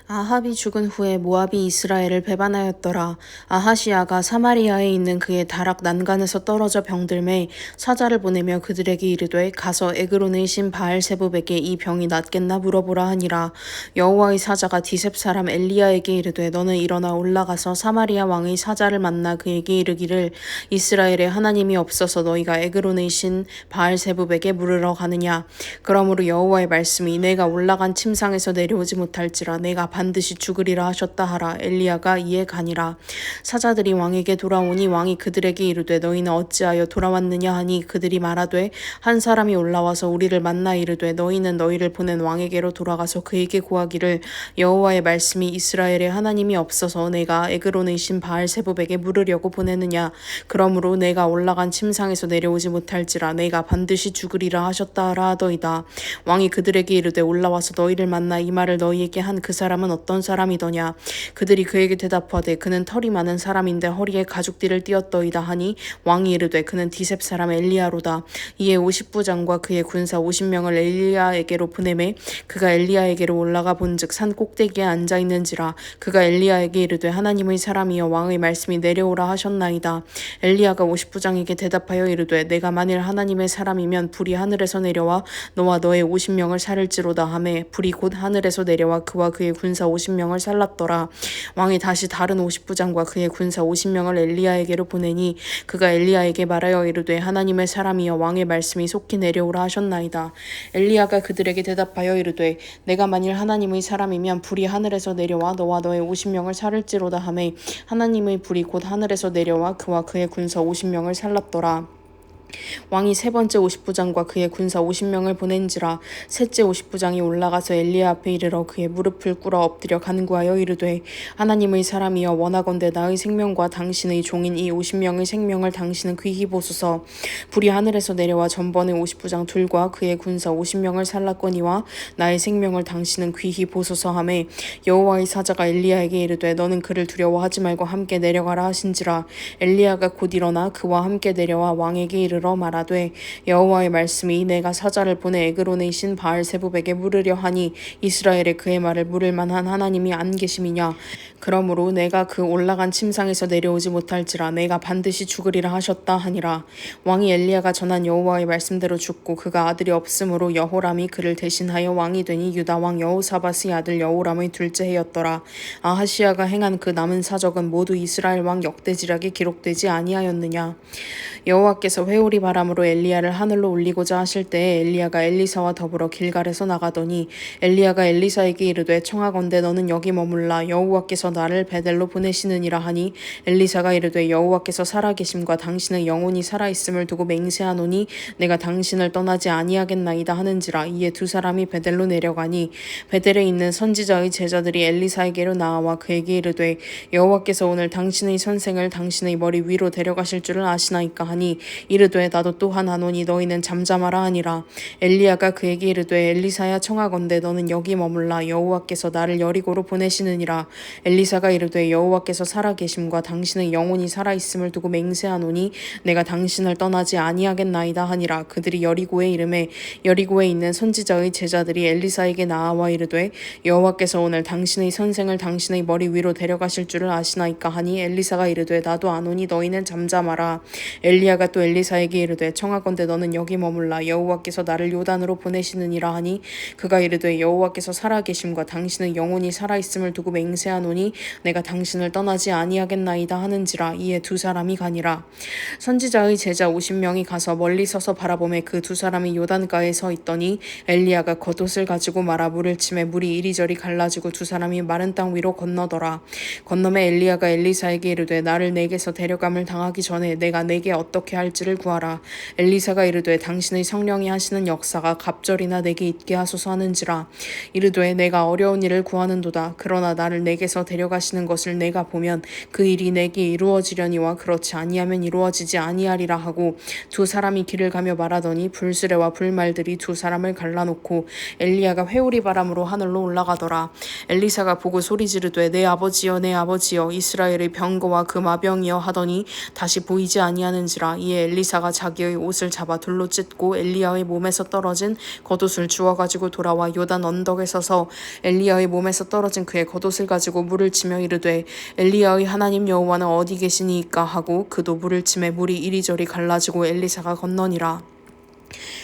아합이 죽은 후에 모압이 이스라엘을 배반하였더라. 아하시야가 사마리아에 있는 그의 다락 난간에서 떨어져 병들매 사자를 보내며 그들에게 이르되 가서 에그론의 신 바알세붑에게 이 병이 낫겠나 물어보라 하니라. 여호와의 사자가 디셉 사람 엘리야에게 이르되 너는 일어나 올라가서 사마리아 왕의 사자를 만나 그에게 이르기를 이스라엘에 하나님이 없어서 너희가 에그론의 신 바알세붑에게 물으러 가느냐. 그러므로 여호와의 말씀이 내가 올라간 침상에서 내려오지 못할지라 내가 반드시 죽으리라 하셨다 하라. 엘리야가 이에 가니라. 사자들이 왕에게 돌아오니 왕이 그들에게 이르되 너희는 어찌하여 돌아왔느냐 하니 그들이 말하되 한 사람이 올라와서 우리를 만나 이르되 너희는 너희를 보낸 왕에게로 돌아가서 그에게 고하기를 여호와의 말씀이 이스라엘에 하나님이 없어서 내가 에그론의 신 바알세붑에게 물으려고 보내느냐. 그러므로 내가 올라간 침상에서 내려오지 못할지라 내가 반드시 죽으리라 하셨다 하라 하더이다. 왕이 그들에게 이르되 올라와서 너희를 만나 이 말을 너희에게 한 그 사람은 어떤 사람이더냐. 그들이 그에게 대답하되 그는 털이 많은 사람인데 허리에 가죽띠를 띠었더이다 하니 왕이 이르되 그는 디셉 사람 엘리야로다. 이에 50부장과 그의 군사 50명을 엘리야에게로 보내매 그가 엘리야에게로 올라가 본즉 산 꼭대기에 앉아 있는지라. 그가 엘리야에게 이르되 하나님의 사람이여 왕의 말씀이 내려오라 하셨나이다. 엘리야가 50부장에게 대답하여 이르되 내가 만일 하나님의 사람이면 불이 하늘에서 내려와 너와 너의 50명을 살을지로다 하매 불이 곧 하늘에서 내려와 그와 그의 군사 50명을 살랐더라. 왕이 다시 다른 50부장과 그의 군사 50명을 엘리야에게로 보내니 그가 엘리야에게 말하여 이르되 하나님의 사람이여 왕의 말씀이 속히 내려오라 하셨나이다. 엘리야가 그들에게 대답하여 이르되 내가 만일 하나님의 사람이면 불이 하늘에서 내려와 너와 너의 50명을 살을지로다 하매 하나님의 불이 곧 하늘에서 내려와 그와 그의 군사 50명을 살랐더라. 왕이 세 번째 50부장과 그의 군사 50명을 보낸지라. 셋째 50부장이 올라가서 엘리야 앞에 이르러 그의 무릎을 꿇어 엎드려 간구하여 이르되 하나님의 사람이여 원하건대 나의 생명과 당신의 종인 이 50명의 생명을 당신은 귀히 보소서. 불이 하늘에서 내려와 전번의 50부장 둘과 그의 군사 50명을 살랐거니와 나의 생명을 당신은 귀히 보소서 하매 여호와의 사자가 엘리야에게 이르되 너는 그를 두려워하지 말고 함께 내려가라 하신지라. 엘리야가 곧 일어나 그와 함께 내려와 왕에게 이르러 말하되 여호와의 말씀이 내가 사자를 보내 에그론의 신 바알세붑에게 물으려 하니 이스라엘에 그의 말을 물을 만한 하나님이 안 계심이냐. 그러므로 내가 그 올라간 침상에서 내려오지 못할지라 내가 반드시 죽으리라 하셨다 하니라. 왕이 엘리야가 전한 여호와의 말씀대로 죽고 그가 아들이 없으므로 여호람이 그를 대신하여 왕이 되니 유다 왕 여호사밧의 아들 여호람의 둘째 해였더라. 아하시야가 행한 그 남은 사적은 모두 이스라엘 왕 역대지략에 기록되지 아니하였느냐. 여호와께서 회오리 바람으로 엘리야를 하늘로 올리고자 하실 때에 엘리야가 엘리사와 더불어 길갈에서 나가더니 엘리야가 엘리사에게 이르되 청하건대 너는 여기 머물라 여호와께서 나를 베델로 보내시느니라 하니 엘리사가 이르되 여호와께서 살아계심과 당신의 영혼이 살아있음을 두고 맹세하노니 내가 당신을 떠나지 아니하겠나이다 하는지라. 이에 두 사람이 베델로 내려가니 베델에 있는 선지자의 제자들이 엘리사에게로 나와 그에게 이르되 여호와께서 오늘 당신의 선생을 당신의 머리 위로 데려가실 줄을 아시나이까 하니 이르되 나도 또한 하노니 너희는 잠잠하라 하니라. 엘리야가 그에게 이르되 엘리사야 청하건대 너는 여기 머물라 여호와께서 나를 여리고로 보내시느니라. 엘리사가 이르되 여호와께서 살아계심과 당신의 영혼이 살아있음을 두고 맹세하노니 내가 당신을 떠나지 아니하겠나이다 하니라. 그들이 여리고에 이르매 여리고에 있는 선지자의 제자들이 엘리사에게 나와 이르되 여호와께서 오늘 당신의 선생을 당신의 머리 위로 데려가실 줄을 아시나이까 하니 엘리사가 이르되 나도 아노니 너희는 잠잠하라. 엘리야가 또 엘리사에게 이르되 청하건대 너는 여기 머물라 여호와께서 나를 요단으로 보내시느니라 하니 그가 이르되 여호와께서 살아계심과 당신의 영혼이 살아있음을 두고 맹세하노니 내가 당신을 떠나지 아니하겠나이다 하는지라. 이에 두 사람이 가니라. 선지자의 제자 50명이 가서 멀리 서서 바라보매 그 두 사람이 요단가에 서 있더니 엘리야가 겉옷을 가지고 말아 물을 치매 물이 이리저리 갈라지고 두 사람이 마른 땅 위로 건너더라. 건너매 엘리야가 엘리사에게 이르되 나를 내게서 데려감을 당하기 전에 내가 내게 어떻게 할지를 구하라. 엘리사가 이르되 당신의 성령이 하시는 역사가 갑절이나 내게 있게 하소서 하는지라. 이르되 내가 어려운 일을 구하는도다. 그러나 나를 내게서 데려가시는 것을 내가 보면 그 일이 내게 이루어지려니와 그렇지 아니하면 이루어지지 아니하리라 하고 두 사람이 길을 가며 말하더니 불수레와 불말들이 두 사람을 갈라놓고 엘리야가 회오리 바람으로 하늘로 올라가더라. 엘리사가 보고 소리 지르되 내 아버지여 내 아버지여 이스라엘의 병거와 그 마병이여 하더니 다시 보이지 아니하는지라. 이에 엘리사가 엘리사가 자기의 옷을 잡아 둘로 찢고 엘리야의 몸에서 떨어진 겉옷을 주워가지고 돌아와 요단 언덕에 서서 엘리야의 몸에서 떨어진 그의 겉옷을 가지고 물을 치며 이르되 엘리야의 하나님 여호와는 어디 계시니이까 하고 그도 물을 치매 물이 이리저리 갈라지고 엘리사가 건너니라.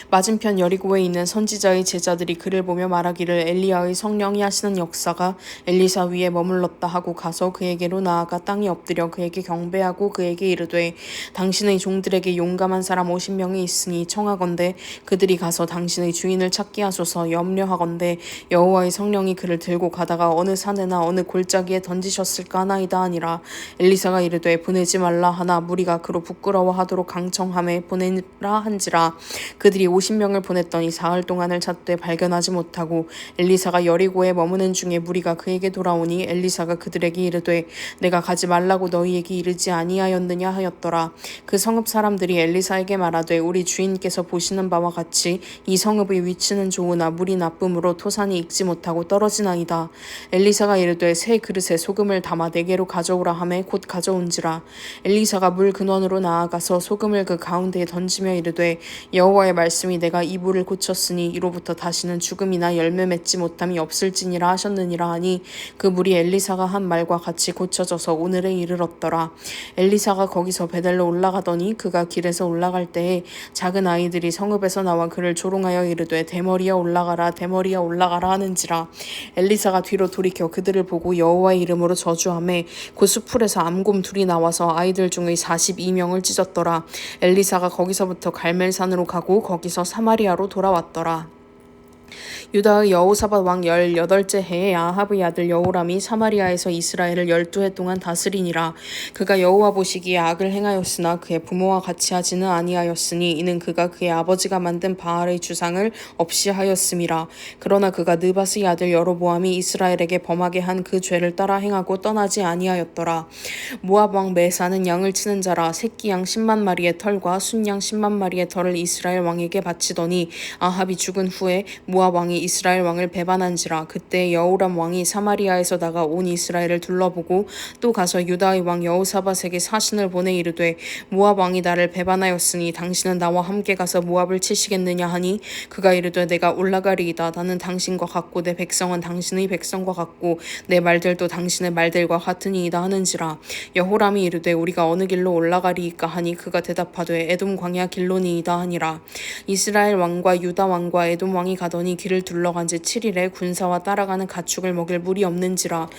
맞은편 여리고에 있는 선지자의 제자들이 그를 보며 말하기를 엘리야의 성령이 하시는 역사가 엘리사 위에 머물렀다 하고 가서 그에게로 나아가 땅에 엎드려 그에게 경배하고 그에게 이르되 당신의 종들에게 용감한 사람 50명이 있으니 청하건대 그들이 가서 당신의 주인을 찾게 하소서. 염려하건대 여호와의 성령이 그를 들고 가다가 어느 산에나 어느 골짜기에 던지셨을까 하나이다 하니라. 엘리사가 이르되 보내지 말라 하나 무리가 그로 부끄러워하도록 강청함에 보내라 한지라. 그들이 50명을 보냈더니 사흘 동안을 찾되 발견하지 못하고 엘리사가 여리고에 머무는 중에 무리가 그에게 돌아오니 엘리사가 그들에게 이르되 내가 가지 말라고 너희에게 이르지 아니하였느냐 하였더라. 그 성읍 사람들이 엘리사에게 말하되 우리 주인께서 보시는 바와 같이 이 성읍의 위치는 좋으나 물이 나쁨으로 토산이 익지 못하고 떨어지나이다. 엘리사가 이르되 새 그릇에 소금을 담아 내게로 가져오라 하매 곧 가져온지라. 엘리사가 물 근원으로 나아가서 소금을 그 가운데에 던지며 이르되 여호와의 말씀이 내가 이 물을 고쳤으니 이로부터 다시는 죽음이나 열매 맺지 못함이 없을지니라 하셨느니라 하니 그 물이 엘리사가 한 말과 같이 고쳐져서 오늘에 이르렀더라. 엘리사가 거기서 베델로 올라가더니 그가 길에서 올라갈 때에 작은 아이들이 성읍에서 나와 그를 조롱하여 이르되 대머리야 올라가라 대머리야 올라가라 하는지라. 엘리사가 뒤로 돌이켜 그들을 보고 여호와의 이름으로 저주하매 그 수풀에서 암곰 둘이 나와서 아이들 중의 42명을 찢었더라. 엘리사가 거기서부터 갈멜산으로 가고 거기서 사마리아로 돌아왔더라. 유다의 여호사밧 왕 18째 해에 아합의 아들 여호람이 사마리아에서 이스라엘을 12해 동안 다스리니라. 그가 여호와 보시기에 악을 행하였으나 그의 부모와 같이 하지는 아니하였으니 이는 그가 그의 아버지가 만든 바알의 주상을 없이 하였음이라. 그러나 그가 느밧의 아들 여로보암이 이스라엘에게 범하게 한 그 죄를 따라 행하고 떠나지 아니하였더라. 모압 왕 메사는 양을 치는 자라. 새끼 양 10만 마리의 털과 순양 10만 마리의 털을 이스라엘 왕에게 바치더니 아합이 죽은 후에 모압 왕이 이스라엘 왕을 배반한지라. 그때 여호람 왕이 사마리아에서 나가 온 이스라엘을 둘러보고 또 가서 유다의 왕 여호사밧에게 사신을 보내 이르되 모압 왕이 나를 배반하였으니 당신은 나와 함께 가서 모압을 치시겠느냐 하니 그가 이르되 내가 올라가리이다. 나는 당신과 같고 내 백성은 당신의 백성과 같고 내 말들도 당신의 말들과 같으니이다 하는지라. 여호람이 이르되 우리가 어느 길로 올라가리이까 하니 그가 대답하되 에돔 광야 길로니이다 하니라. 이스라엘 왕과 유다 왕과 에돔 왕이 가더니 길을 둘러간 지 7일에 군사와 따라가는 가축을 먹일 물이 없는지라.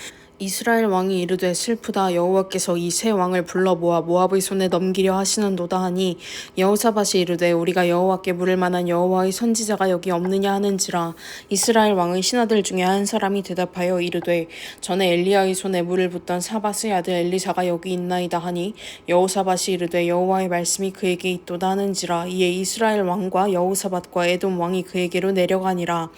이스라엘 왕이 이르되 슬프다. 여호와께서 이 세 왕을 불러 모아 모압의 손에 넘기려 하시는도다 하니 여호사밧이 이르되 우리가 여호와께 물을 만한 여호와의 선지자가 여기 없느냐 하는지라. 이스라엘 왕의 신하들 중에 한 사람이 대답하여 이르되 전에 엘리야의 손에 물을 붓던 사밧의 아들 엘리사가 여기 있나이다 하니 여호사밧이 이르되 여호와의 말씀이 그에게 있도다 하는지라. 이에 이스라엘 왕과 여호사밧과 에돔 왕이 그에게로 내려가니라.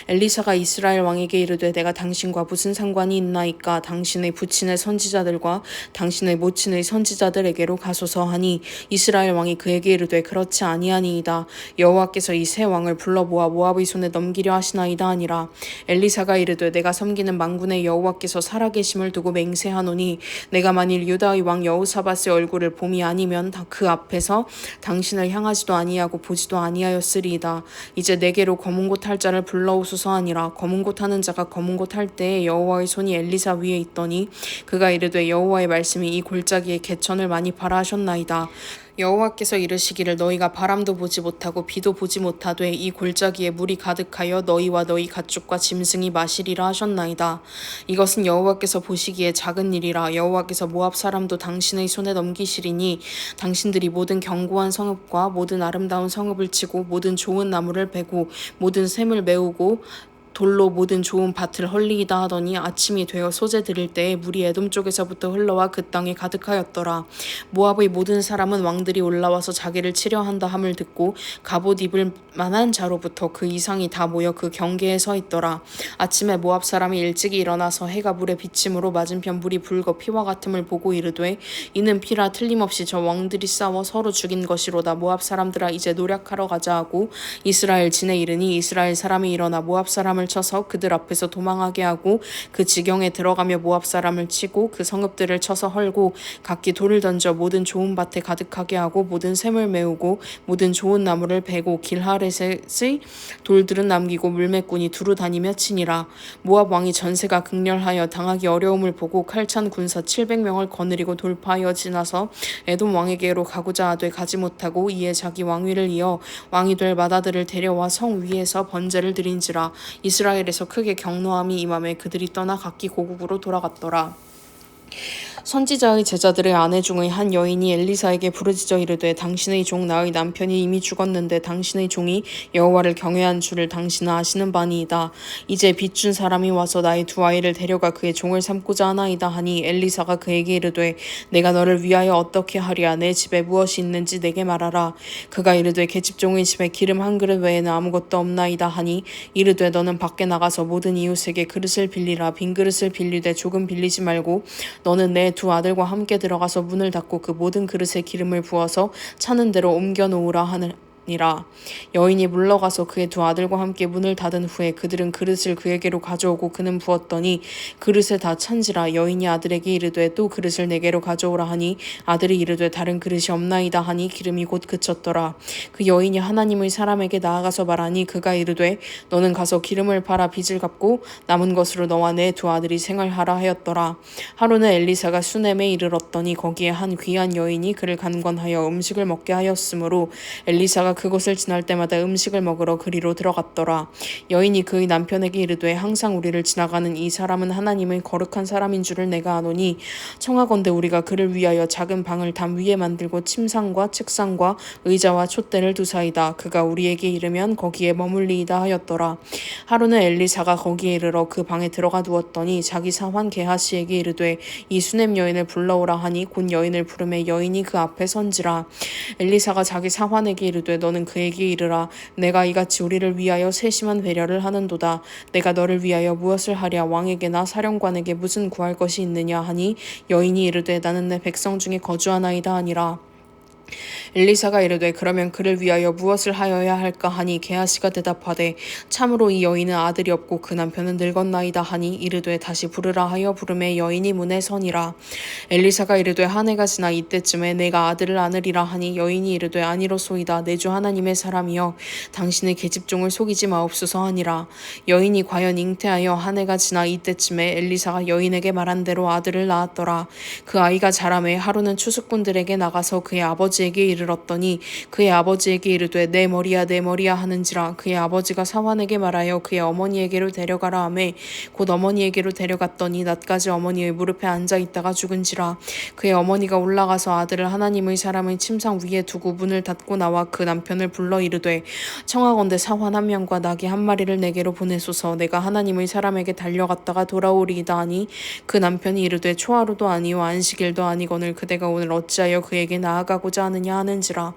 엘리사가 이스라엘 왕에게 이르되 내가 당신과 무슨 상관이 있나이까. 당신의 부친의 선지자들과 당신의 모친의 선지자들에게로 가소서 하니 이스라엘 왕이 그에게 이르되 그렇지 아니하니이다. 여호와께서 이 세 왕을 불러 모아 모압의 손에 넘기려 하시나이다 하니라. 엘리사가 이르되 내가 섬기는 만군의 여호와께서 살아계심을 두고 맹세하노니 내가 만일 유다의 왕 여호사밧의 얼굴을 봄이 아니면 그 앞에서 당신을 향하지도 아니하고 보지도 아니하였으리이다. 이제 내게로 검은 곳 할 자를 불러오소서 하니라. 검은 곳 하는 자가 검은 곳 할 때에 여호와의 손이 엘리사 위에 있더니 그가 이르되 여호와의 말씀이 이 골짜기에 개천을 많이 바라 하셨나이다. 여호와께서 이르시기를 너희가 바람도 보지 못하고 비도 보지 못하되 이 골짜기에 물이 가득하여 너희와 너희 가축과 짐승이 마시리라 하셨나이다. 이것은 여호와께서 보시기에 작은 일이라. 여호와께서 모압 사람도 당신의 손에 넘기시리니 당신들이 모든 견고한 성읍과 모든 아름다운 성읍을 치고 모든 좋은 나무를 베고 모든 샘을 메우고 돌로 모든 좋은 밭을 헐리이다 하더니 아침이 되어 소재 드릴 때에 물이 에돔 쪽에서부터 흘러와 그 땅에 가득하였더라. 모압의 모든 사람은 왕들이 올라와서 자기를 치려 한다 함을 듣고 갑옷 입을 만한 자로부터 그 이상이 다 모여 그 경계에 서 있더라. 아침에 모압 사람이 일찍이 일어나서 해가 물에 비침으로 맞은편 물이 붉어 피와 같음을 보고 이르되 이는 피라. 틀림없이 저 왕들이 싸워 서로 죽인 것이로다. 모압 사람들아 이제 노력하러 가자 하고 이스라엘 진에 이르니 이스라엘 사람이 일어나 모압 사람을 사람을 쳐서 그들 앞에서 도망하게 하고 그 지경에 들어가며 모압 사람을 치고 그 성읍들을 쳐서 헐고 각기 돌을 던져 모든 좋은 밭에 가득하게 하고 모든 샘을 메우고 모든 좋은 나무를 베고 길하렛의 돌들은 남기고 물매꾼이 두루 다니며 치니라. 모압 왕이 전세가 극렬하여 당하기 어려움을 보고 칼찬 군사 700명을 거느리고 돌파하여 지나서 에돔 왕에게로 가고자 하되 가지 못하고 이에 자기 왕위를 이어 왕이 될 맏아들을 데려와 성 위에서 번제를 드린지라. 이스라엘에서 크게 경노함이 임함에 그들이 떠나 각기 고국으로 돌아갔더라. 선지자의 제자들의 아내 중의 한 여인이 엘리사에게 부르짖어 이르되 당신의 종 나의 남편이 이미 죽었는데 당신의 종이 여호와를 경외한 줄을 당신은 아시는 바니이다. 이제 빚준 사람이 와서 나의 두 아이를 데려가 그의 종을 삼고자 하나이다 하니 엘리사가 그에게 이르되 내가 너를 위하여 어떻게 하랴. 내 집에 무엇이 있는지 내게 말하라. 그가 이르되 계집종의 집에 기름 한 그릇 외에는 아무것도 없나이다 하니 이르되 너는 밖에 나가서 모든 이웃에게 그릇을 빌리라. 빈 그릇을 빌리되 조금 빌리지 말고 너는 내 두 아들과 함께 들어가서 문을 닫고 그 모든 그릇에 기름을 부어서 차는 대로 옮겨 놓으라 하니라. 여인이 물러가서 그의 두 아들과 함께 문을 닫은 후에 그들은 그릇을 그에게로 가져오고 그는 부었더니 그릇에 다 찬지라. 여인이 아들에게 이르되 또 그릇을 내게로 가져오라 하니 아들이 이르되 다른 그릇이 없나이다 하니 기름이 곧 그쳤더라. 그 여인이 하나님의 사람에게 나아가서 말하니 그가 이르되 너는 가서 기름을 팔아 빚을 갚고 남은 것으로 너와 내 두 아들이 생활하라 하였더라. 하루는 엘리사가 수넴에 이르렀더니 거기에 한 귀한 여인이 그를 간관하여 음식을 먹게 하였으므로 엘리사가 그곳을 지날 때마다 음식을 먹으러 그리로 들어갔더라. 여인이 그의 남편에게 이르되 항상 우리를 지나가는 이 사람은 하나님의 거룩한 사람인 줄을 내가 아노니 청하건대 우리가 그를 위하여 작은 방을 담 위에 만들고 침상과 책상과 의자와 촛대를 두사이다. 그가 우리에게 이르면 거기에 머물리이다 하였더라. 하루는 엘리사가 거기에 이르러 그 방에 들어가 누웠더니 자기 사환 게하시에게 이르되 이 수넴 여인을 불러오라 하니 곧 여인을 부르매 여인이 그 앞에 선지라. 엘리사가 자기 사환에게 이르되 너는 그에게 이르라. 내가 이같이 우리를 위하여 세심한 배려를 하는도다. 내가 너를 위하여 무엇을 하랴. 왕에게나 사령관에게 무슨 구할 것이 있느냐 하니 여인이 이르되 나는 내 백성 중에 거주하나이다 하니라. 엘리사가 이르되 그러면 그를 위하여 무엇을 하여야 할까 하니 게하시가 대답하되 참으로 이 여인은 아들이 없고 그 남편은 늙었나이다 하니 이르되 다시 부르라 하여 부르매 여인이 문에 서니라. 엘리사가 이르되 한 해가 지나 이때쯤에 내가 아들을 안으리라 하니 여인이 이르되 아니로소이다. 내 주 하나님의 사람이여 당신의 계집종을 속이지 마옵소서 하니라. 여인이 과연 잉태하여 한 해가 지나 이때쯤에 엘리사가 여인에게 말한 대로 아들을 낳았더라. 그 아이가 자라매 하루는 추수꾼들에게 나가서 그의 아버지에게 이르렀더니 그의 아버지에게 이르되 내 머리야 내 머리야 하는지라. 그의 아버지가 사환에게 말하여 그의 어머니에게로 데려가라 하매 곧 어머니에게로 데려갔더니 낮까지 어머니의 무릎에 앉아 있다가 죽은지라. 그의 어머니가 올라가서 아들을 하나님의 사람의 침상 위에 두고 문을 닫고 나와 그 남편을 불러 이르되 청하건대 사환 한 명과 나귀 한 마리를 내게로 보내소서. 내가 하나님의 사람에게 달려갔다가 돌아오리이다 하니 그 남편이 이르되 초하루도 아니요 안식일도 아니거늘 그대가 오늘 어찌하여 그에게 나아가고자 하느냐 하는지라.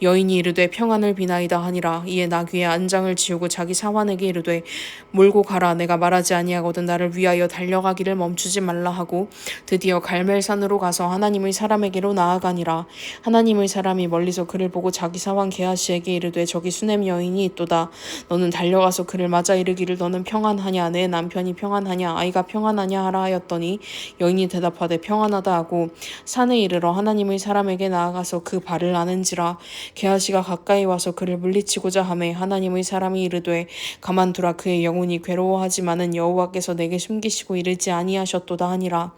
여인이 이르되 평안을 비나이다 하니라. 이에 나귀의 안장을 지우고 자기 사환에게 이르되 몰고 가라. 내가 말하지 아니하거든 나를 위하여 달려가기를 멈추지 말라 하고 드디어 갈멜산으로 가서 하나님의 사람에게로 나아가니라. 하나님의 사람이 멀리서 그를 보고 자기 사환 게하시에게 이르되 저기 수넴 여인이 있도다. 너는 달려가서 그를 맞아 이르기를 너는 평안하냐 내 남편이 평안하냐 아이가 평안하냐 하라 하였더니 여인이 대답하되 평안하다 하고 산에 이르러 하나님의 사람에게 나아가서 그 발을 아는지라. 게하시가 가까이 와서 그를 물리치고자 하매 하나님의 사람이 이르되 가만두라. 그의 영혼이 괴로워하지만은 여호와께서 내게 숨기시고 이르지 아니하셨도다 하니라.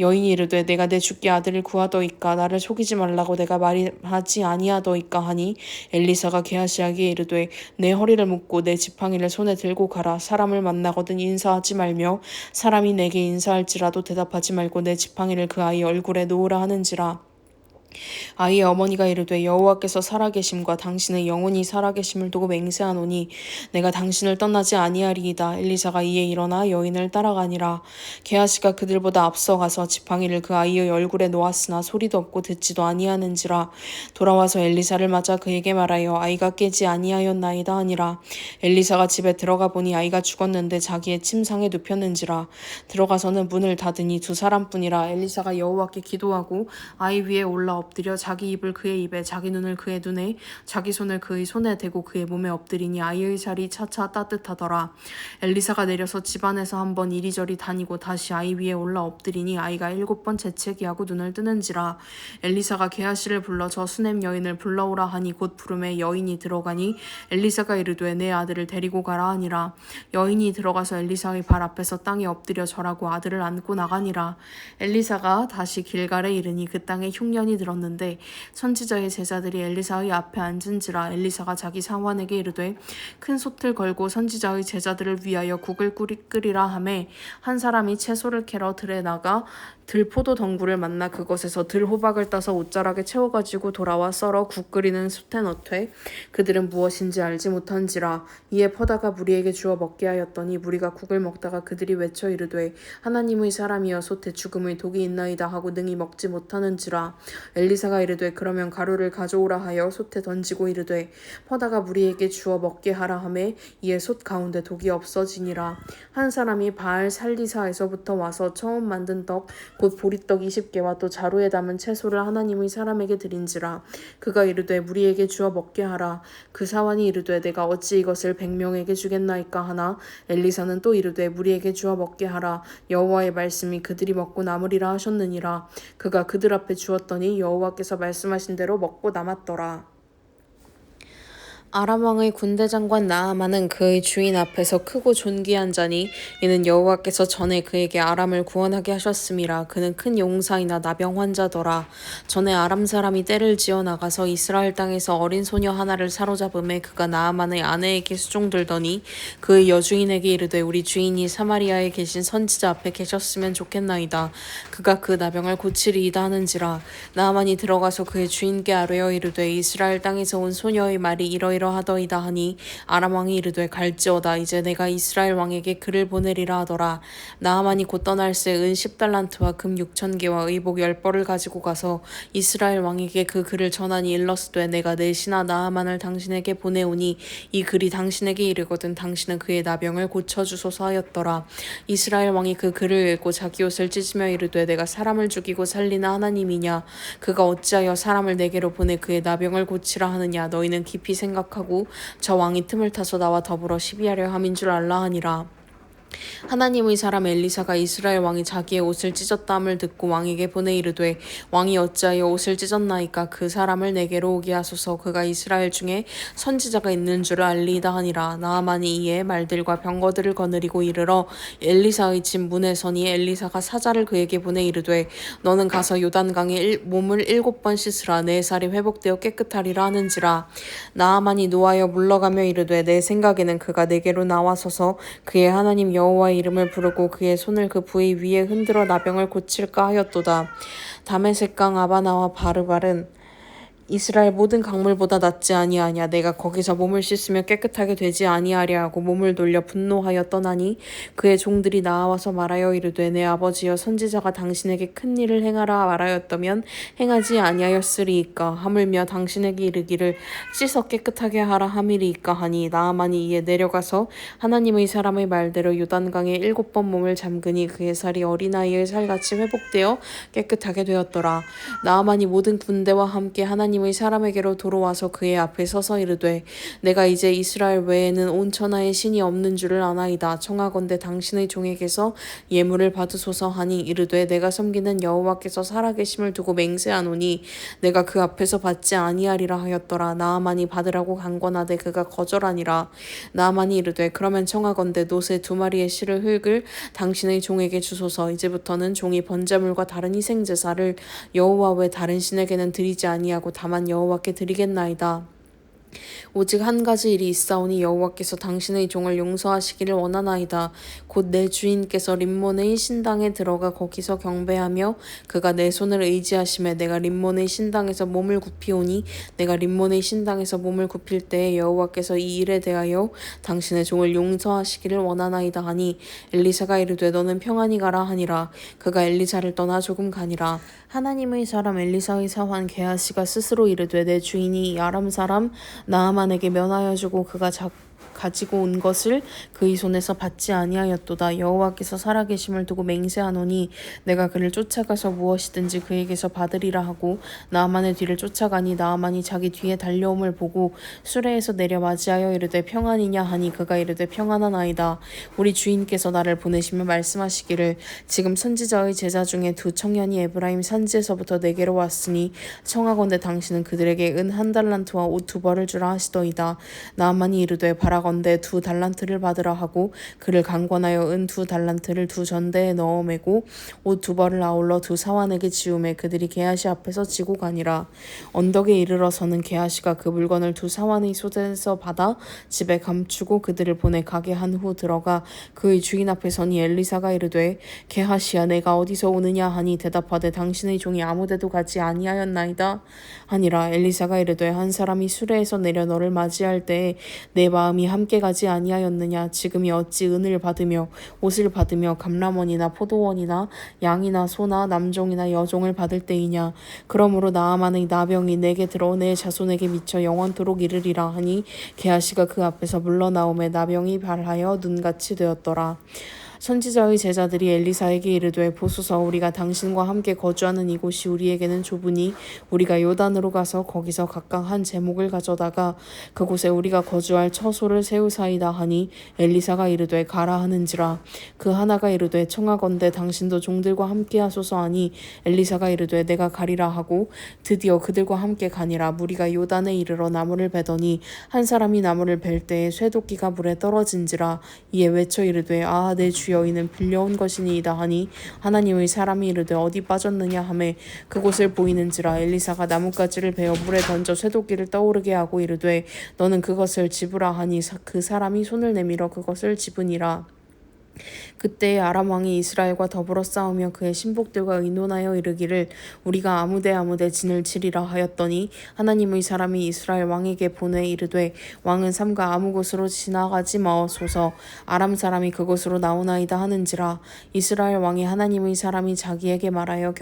여인이 이르되 내가 내 주께 아들을 구하더이까 나를 속이지 말라고 내가 말하지 아니하더이까 하니 엘리사가 게하시에게 이르되 내 허리를 묶고 내 지팡이를 손에 들고 가라. 사람을 만나거든 인사하지 말며 사람이 내게 인사할지라도 대답하지 말고 내 지팡이를 그 아이 얼굴에 놓으라 하는지라. 아이의 어머니가 이르되 여호와께서 살아계심과 당신의 영혼이 살아계심을 두고 맹세하노니 내가 당신을 떠나지 아니하리이다. 엘리사가 이에 일어나 여인을 따라가니라. 게하시가 그들보다 앞서가서 지팡이를 그 아이의 얼굴에 놓았으나 소리도 없고 듣지도 아니하는지라. 돌아와서 엘리사를 맞아 그에게 말하여 아이가 깨지 아니하였나이다 하니라. 엘리사가 집에 들어가 보니 아이가 죽었는데 자기의 침상에 눕혔는지라. 들어가서는 문을 닫으니 두 사람뿐이라. 엘리사가 여호와께 기도하고 아이 위에 올라 엎드려 자기 입을 그의 입에 자기 눈을 그의 눈에 자기 손을 그의 손에 대고 그의 몸에 엎드리니 아이의 살이 차차 따뜻하더라. 엘리사가 내려서 집안에서 한번 이리저리 다니고 다시 아이 위에 올라 엎드리니 아이가 7번 재채기하고 눈을 뜨는지라. 엘리사가 게하시를 불러 저 수넴 여인을 불러오라 하니 곧 부름에 여인이 들어가니 엘리사가 이르되 내 아들을 데리고 가라 하니라. 여인이 들어가서 엘리사의 발 앞에서 땅에 엎드려 절하고 아들을 안고 나가니라. 엘리사가 다시 길갈에 이르니 그 땅에 흉년이 들었는데 선지자의 제자들이 엘리사의 앞에 앉은지라. 엘리사가 자기 사환에게 이르되 큰 솥을 걸고 선지자의 제자들을 위하여 국을 끓이라 하매 한 사람이 채소를 캐러 들에 나가 들포도 덩굴을 만나 그것에서 들호박을 따서 옷자락에 채워가지고 돌아와 썰어 국 끓이는 솥에 넣되 그들은 무엇인지 알지 못한지라. 이에 퍼다가 무리에게 주어 먹게 하였더니 무리가 국을 먹다가 그들이 외쳐 이르되 하나님의 사람이여 솥에 죽음의 독이 있나이다 하고 능히 먹지 못하는지라. 엘리사가 이르되 그러면 가루를 가져오라 하여 솥에 던지고 이르되 퍼다가 무리에게 주어 먹게 하라 하매 이에 솥 가운데 독이 없어지니라. 한 사람이 바알 살리사에서부터 와서 처음 만든 떡 곧 보리떡 20개와 또 자루에 담은 채소를 하나님의 사람에게 드린지라. 그가 이르되 무리에게 주어 먹게 하라. 그 사환이 이르되 내가 어찌 이것을 100명에게 주겠나이까 하나 엘리사는 또 이르되 무리에게 주어 먹게 하라. 여호와의 말씀이 그들이 먹고 남으리라 하셨느니라. 그가 그들 앞에 주었더니 여호와께서 말씀하신 대로 먹고 남았더라. 아람 왕의 군대 장관 나아만은 그의 주인 앞에서 크고 존귀한 자니 이는 여호와께서 전에 그에게 아람을 구원하게 하셨음이라. 그는 큰 용사이나 나병 환자더라. 전에 아람 사람이 떼를 지어 나가서 이스라엘 땅에서 어린 소녀 하나를 사로잡음에 그가 나아만의 아내에게 수종들더니 그의 여주인에게 이르되 우리 주인이 사마리아에 계신 선지자 앞에 계셨으면 좋겠나이다. 그가 그 나병을 고치리이다 하는지라. 나아만이 들어가서 그의 주인께 아뢰어 이르되 이스라엘 땅에서 온 소녀의 말이 이러하더이다 하니 아람 왕이 이르되 갈지어다. 이제 내가 이스라엘 왕에게 글을 보내리라 하더라. 나아만이 곧 떠날새 은 10달란트와 금 6,000개와 의복 10벌을 가지고 가서 이스라엘 왕에게 그 글을 전하니 일렀으되 내가 내 신하 나아만을 당신에게 보내오니 이 글이 당신에게 이르거든 당신은 그의 나병을 고쳐주소서 하였더라. 이스라엘 왕이 그 글을 읽고 자기 옷을 찢으며 이르되 내가 사람을 죽이고 살리는 하나님이냐. 그가 어찌하여 사람을 내게로 보내 그의 나병을 고치라 하느냐. 너희는 깊이 생각하고 저 왕이 틈을 타서 나와 더불어 시비하려 함인 줄 알라 하니라. 하나님의 사람 엘리사가 이스라엘 왕이 자기의 옷을 찢었다함을 듣고 왕에게 보내 이르되 왕이 어찌하여 옷을 찢었나이까. 그 사람을 내게로 오게 하소서. 그가 이스라엘 중에 선지자가 있는 줄을 알리이다 하니라. 나아만이 이에 말들과 병거들을 거느리고 이르러 엘리사의 집 문에 서니 엘리사가 사자를 그에게 보내 이르되 너는 가서 요단강에 몸을 7번 씻으라. 내 살이 회복되어 깨끗하리라 하는지라. 나아만이 노하여 물러가며 이르되 내 생각에는 그가 내게로 나와서서 그의 하나님 여호와의 이름을 부르고 그의 손을 그 부위 위에 흔들어 나병을 고칠까 하였도다. 다메섹강 아바나와 바르발은 이스라엘 모든 강물보다 낫지 아니하냐. 내가 거기서 몸을 씻으며 깨끗하게 되지 아니하랴 하고 몸을 돌려 분노하여 떠나니 그의 종들이 나와서 말하여 이르되 내 아버지여 선지자가 당신에게 큰 일을 행하라 말하였다면 행하지 아니하였으리이까. 하물며 당신에게 이르기를 씻어 깨끗하게 하라 함이리이까 하니 나아만이 이에 내려가서 하나님의 사람의 말대로 요단강에 7번 몸을 잠그니 그의 살이 어린아이의 살같이 회복되어 깨끗하게 되었더라. 나아만이 모든 군대와 함께 하나님의 사람에게로 돌아와서 그의 앞에 서서 이르되 내가 이제 이스라엘 외에는 온 천하에 신이 없는 줄을 아나이다. 청하건대 당신의 종에게서 예물을 받으소서 하니 이르되 내가 섬기는 여호와께서 살아계심을 두고 맹세하노니 내가 그 앞에서 받지 아니하리라 하였더라. 나아만이 받으라고 간권하되 그가 거절하니라. 나아만이 이르되 그러면 청하건대 노새 2마리의 실을 흙을 당신의 종에게 주소서. 이제부터는 종이 번제물과 다른 희생제사를 여호와 외 다른 신에게는 드리지 아니하고 다만 여호와께 드리겠나이다. 오직 한 가지 일이 있사오니 여호와께서 당신의 종을 용서하시기를 원하나이다. 곧 내 주인께서 림몬의 신당에 들어가 거기서 경배하며 그가 내 손을 의지하심에 내가 림몬의 신당에서 몸을 굽히오니 내가 림몬의 신당에서 몸을 굽힐 때에 여호와께서 이 일에 대하여 당신의 종을 용서하시기를 원하나이다 하니 엘리사가 이르되 너는 평안히 가라 하니라. 그가 엘리사를 떠나 조금 가니라. 하나님의 사람 엘리사의 사환 게하시가 스스로 이르되 내 주인이 이 아람 사람 나아만에게 면하여 주고 그가 가지고 온 것을 그의 손에서 받지 아니하였도다. 여호와께서 살아계심을 두고 맹세하노니 내가 그를 쫓아가서 무엇이든지 그에게서 받으리라 하고 나아만의 뒤를 쫓아가니 나아만이 자기 뒤에 달려옴을 보고 수레에서 내려 맞이하여 이르되 평안이냐 하니 그가 이르되 평안하나이다. 우리 주인께서 나를 보내시며 말씀하시기를 지금 선지자의 제자 중에 두 청년이 에브라임 산지에서부터 내게로 왔으니 청하건대 당신은 그들에게 은 1달란트와 옷 2벌을 주라 하시더이다. 나아만이 이르되 바라건대 2달란트를 받으라 하고 그를 강권하여 은 2달란트를 2전대에 넣어 매고 옷 2벌을 아울러 2사환에게 지우매 그들이 게하시 앞에서 지고 가니라. 언덕에 이르러서는 게하시가 그 물건을 2사환의 손에서 받아 집에 감추고 그들을 보내 가게 한 후 들어가 그의 주인 앞에 서니 엘리사가 이르되 게하시야 내가 어디서 오느냐 하니 대답하되 당신의 종이 아무데도 가지 아니하였나이다 하니라. 엘리사가 이르되 한 사람이 수레에서 내려 너를 맞이할 때에 내 마음이 함께 가지 아니하였느냐. 지금이 어찌 은을 받으며 옷을 받으며 감람원이나 포도원이나 양이나 소나 남종이나 여종을 받을 때이냐. 그러므로 나아만의 나병이 내게 들어 내 자손에게 미쳐 영원토록 이르리라 하니 게하시가 그 앞에서 물러나오매 나병이 발하여 눈같이 되었더라. 선지자의 제자들이 엘리사에게 이르되 보소서 우리가 당신과 함께 거주하는 이곳이 우리에게는 좁으니 우리가 요단으로 가서 거기서 각각 한 제목을 가져다가 그곳에 우리가 거주할 처소를 세우사이다 하니 엘리사가 이르되 가라 하는지라. 그 하나가 이르되 청하건대 당신도 종들과 함께 하소서 하니 엘리사가 이르되 내가 가리라 하고 드디어 그들과 함께 가니라. 무리가 요단에 이르러 나무를 베더니 한 사람이 나무를 벨 때에 쇠도끼가 물에 떨어진지라. 이에 외쳐 이르되 아 내 주여 이는 빌려온 것이니이다 하니 하나님의 사람이 이르되 어디 빠졌느냐 하매 그곳을 보이는지라. 엘리사가 나뭇가지를 베어 물에 던져 쇠도끼를 떠오르게 하고 이르되 너는 그것을 집으라 하니 그 사람이 손을 내밀어 그것을 집으니라. 그때에 아람 왕이 이스라엘과 더불어 싸우며 그의 신복들과 의논하여 이르기를 우리가 아무데 진을 치리라 하였더니 하나님의 사람이 이스라엘 왕에게 보내 이르되 왕은 삼가 아무 곳으로 지나가지 마소서. 아람 사람이 그곳으로 나오나이다 하는지라. 이스라엘 왕이 하나님의 사람이 자기에게 말하여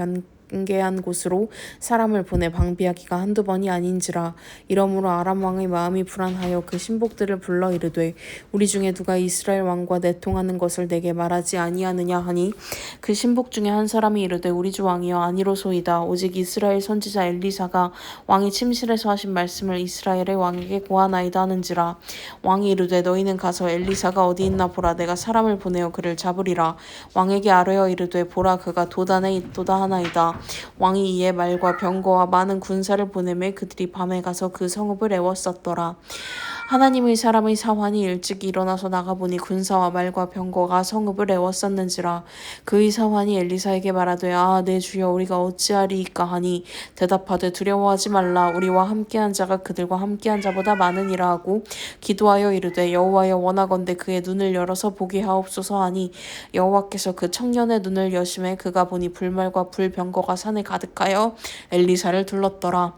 경계한 곳으로 사람을 보내 방비하기가 한두 번이 아닌지라. 이러므로 아람 왕의 마음이 불안하여 그 신복들을 불러 이르되 우리 중에 누가 이스라엘 왕과 내통하는 것을 내게 말하지 아니하느냐 하니 그 신복 중에 한 사람이 이르되 우리 주 왕이여 아니로소이다. 오직 이스라엘 선지자 엘리사가 왕이 침실에서 하신 말씀을 이스라엘의 왕에게 고하나이다 하는지라. 왕이 이르되 너희는 가서 엘리사가 어디 있나 보라. 내가 사람을 보내어 그를 잡으리라. 왕에게 아뢰어 이르되 보라 그가 도단에 있도다 하나이다. 왕이 이에 말과 병거와 많은 군사를 보내매 그들이 밤에 가서 그 성읍을 에워쌌더라. 하나님의 사람의 사환이 일찍 일어나서 나가보니 군사와 말과 병거가 성읍을 에워쌌는지라. 그의 사환이 엘리사에게 말하되 아 내 주여 우리가 어찌하리이까 하니 대답하되 두려워하지 말라. 우리와 함께한 자가 그들과 함께한 자보다 많으니라 하고 기도하여 이르되 여호와여 원하건대 그의 눈을 열어서 보게 하옵소서 하니 여호와께서 그 청년의 눈을 여심해 그가 보니 불말과 불병거가 산에 가득하여 엘리사를 둘렀더라.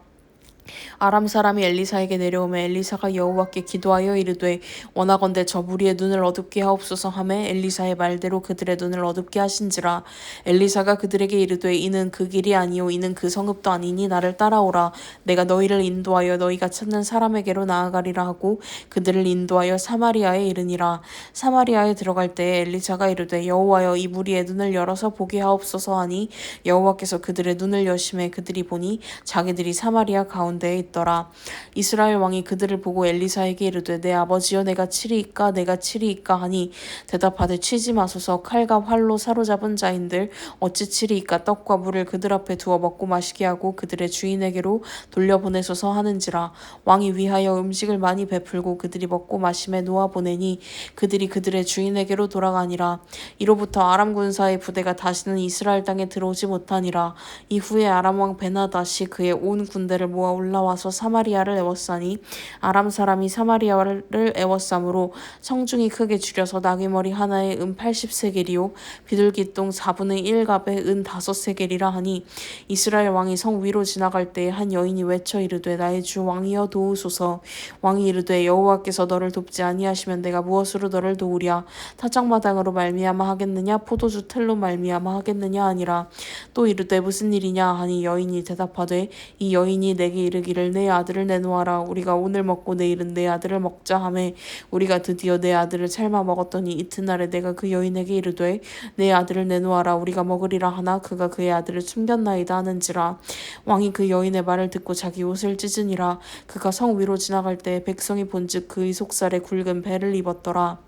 아람 사람이 엘리사에게 내려오매 엘리사가 여호와께 기도하여 이르되 원하건대 저 무리의 눈을 어둡게 하옵소서 하매 엘리사의 말대로 그들의 눈을 어둡게 하신지라. 엘리사가 그들에게 이르되 이는 그 길이 아니요 이는 그 성읍도 아니니 나를 따라오라. 내가 너희를 인도하여 너희가 찾는 사람에게로 나아가리라 하고 그들을 인도하여 사마리아에 이르니라. 사마리아에 들어갈 때에 엘리사가 이르되 여호와여 이 무리의 눈을 열어서 보게 하옵소서 하니 여호와께서 그들의 눈을 여심해 그들이 보니 자기들이 사마리아 가운데에 있더라. 이스라엘 왕이 그들을 보고 엘리사에게 이르되 내 아버지여 내가 치리이까 하니 대답하되 치지 마소서. 칼과 활로 사로잡은 자인들 어찌 치리이까. 떡과 물을 그들 앞에 두어 먹고 마시게 하고 그들의 주인에게로 돌려보내소서 하는지라. 왕이 위하여 음식을 많이 베풀고 그들이 먹고 마심에 놓아보내니 그들이 그들의 주인에게로 돌아가니라. 이로부터 아람 군사의 부대가 다시는 이스라엘 땅에 들어오지 못하니라. 이후에 아람 왕 베나닷이 그의 온 군대를 모아 올라와서 사마리아를 에워싸니 아람 사람이 사마리아를 에워싸므로 성중이 크게 줄여서 나귀머리 하나에 은 80세겔이요 비둘기똥 4분의 1갑에 은 5세겔이라 하니 이스라엘 왕이 성 위로 지나갈 때에 한 여인이 외쳐 이르되 나의 주 왕이여 도우소서. 왕이 이르되 여호와께서 너를 돕지 아니하시면 내가 무엇으로 너를 도우랴. 타작마당으로 말미암아 하겠느냐 포도주 틀로 말미암아 하겠느냐 하니라. 또 이르되 무슨 일이냐 하니 여인이 대답하되 이 여인이 내게 이르기를 내 아들을 내놓아라. 우리가 오늘 먹고 내일은 내 아들을 먹자 하매 우리가 드디어 내 아들을 삶아 먹었더니 이튿날에 내가 그 여인에게 이르되 내 아들을 내놓아라. 우리가 먹으리라 하나 그가 그의 아들을 숨겼나이다 하는지라. 왕이 그 여인의 말을 듣고 자기 옷을 찢으니라. 그가 성 위로 지나갈 때 백성이 본즉 그의 속살에 굵은 배를 입었더라.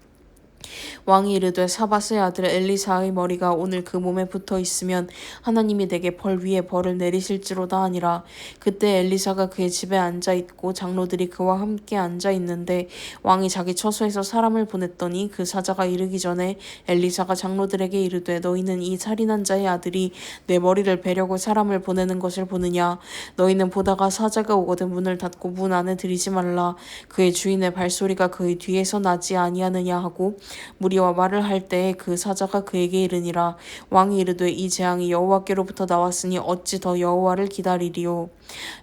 왕이 이르되 사밧의 아들 엘리사의 머리가 오늘 그 몸에 붙어 있으면 하나님이 내게 벌 위에 벌을 내리실지로다 하니라. 그때 엘리사가 그의 집에 앉아 있고 장로들이 그와 함께 앉아 있는데 왕이 자기 처소에서 사람을 보냈더니 그 사자가 이르기 전에 엘리사가 장로들에게 이르되 너희는 이 살인한 자의 아들이 내 머리를 베려고 사람을 보내는 것을 보느냐. 너희는 보다가 사자가 오거든 문을 닫고 문 안에 들이지 말라. 그의 주인의 발소리가 그의 뒤에서 나지 아니하느냐 하고 무리와 말을 할 때에 그 사자가 그에게 이르니라. 왕이 이르되 이 재앙이 여호와께로부터 나왔으니 어찌 더 여호와를 기다리리요.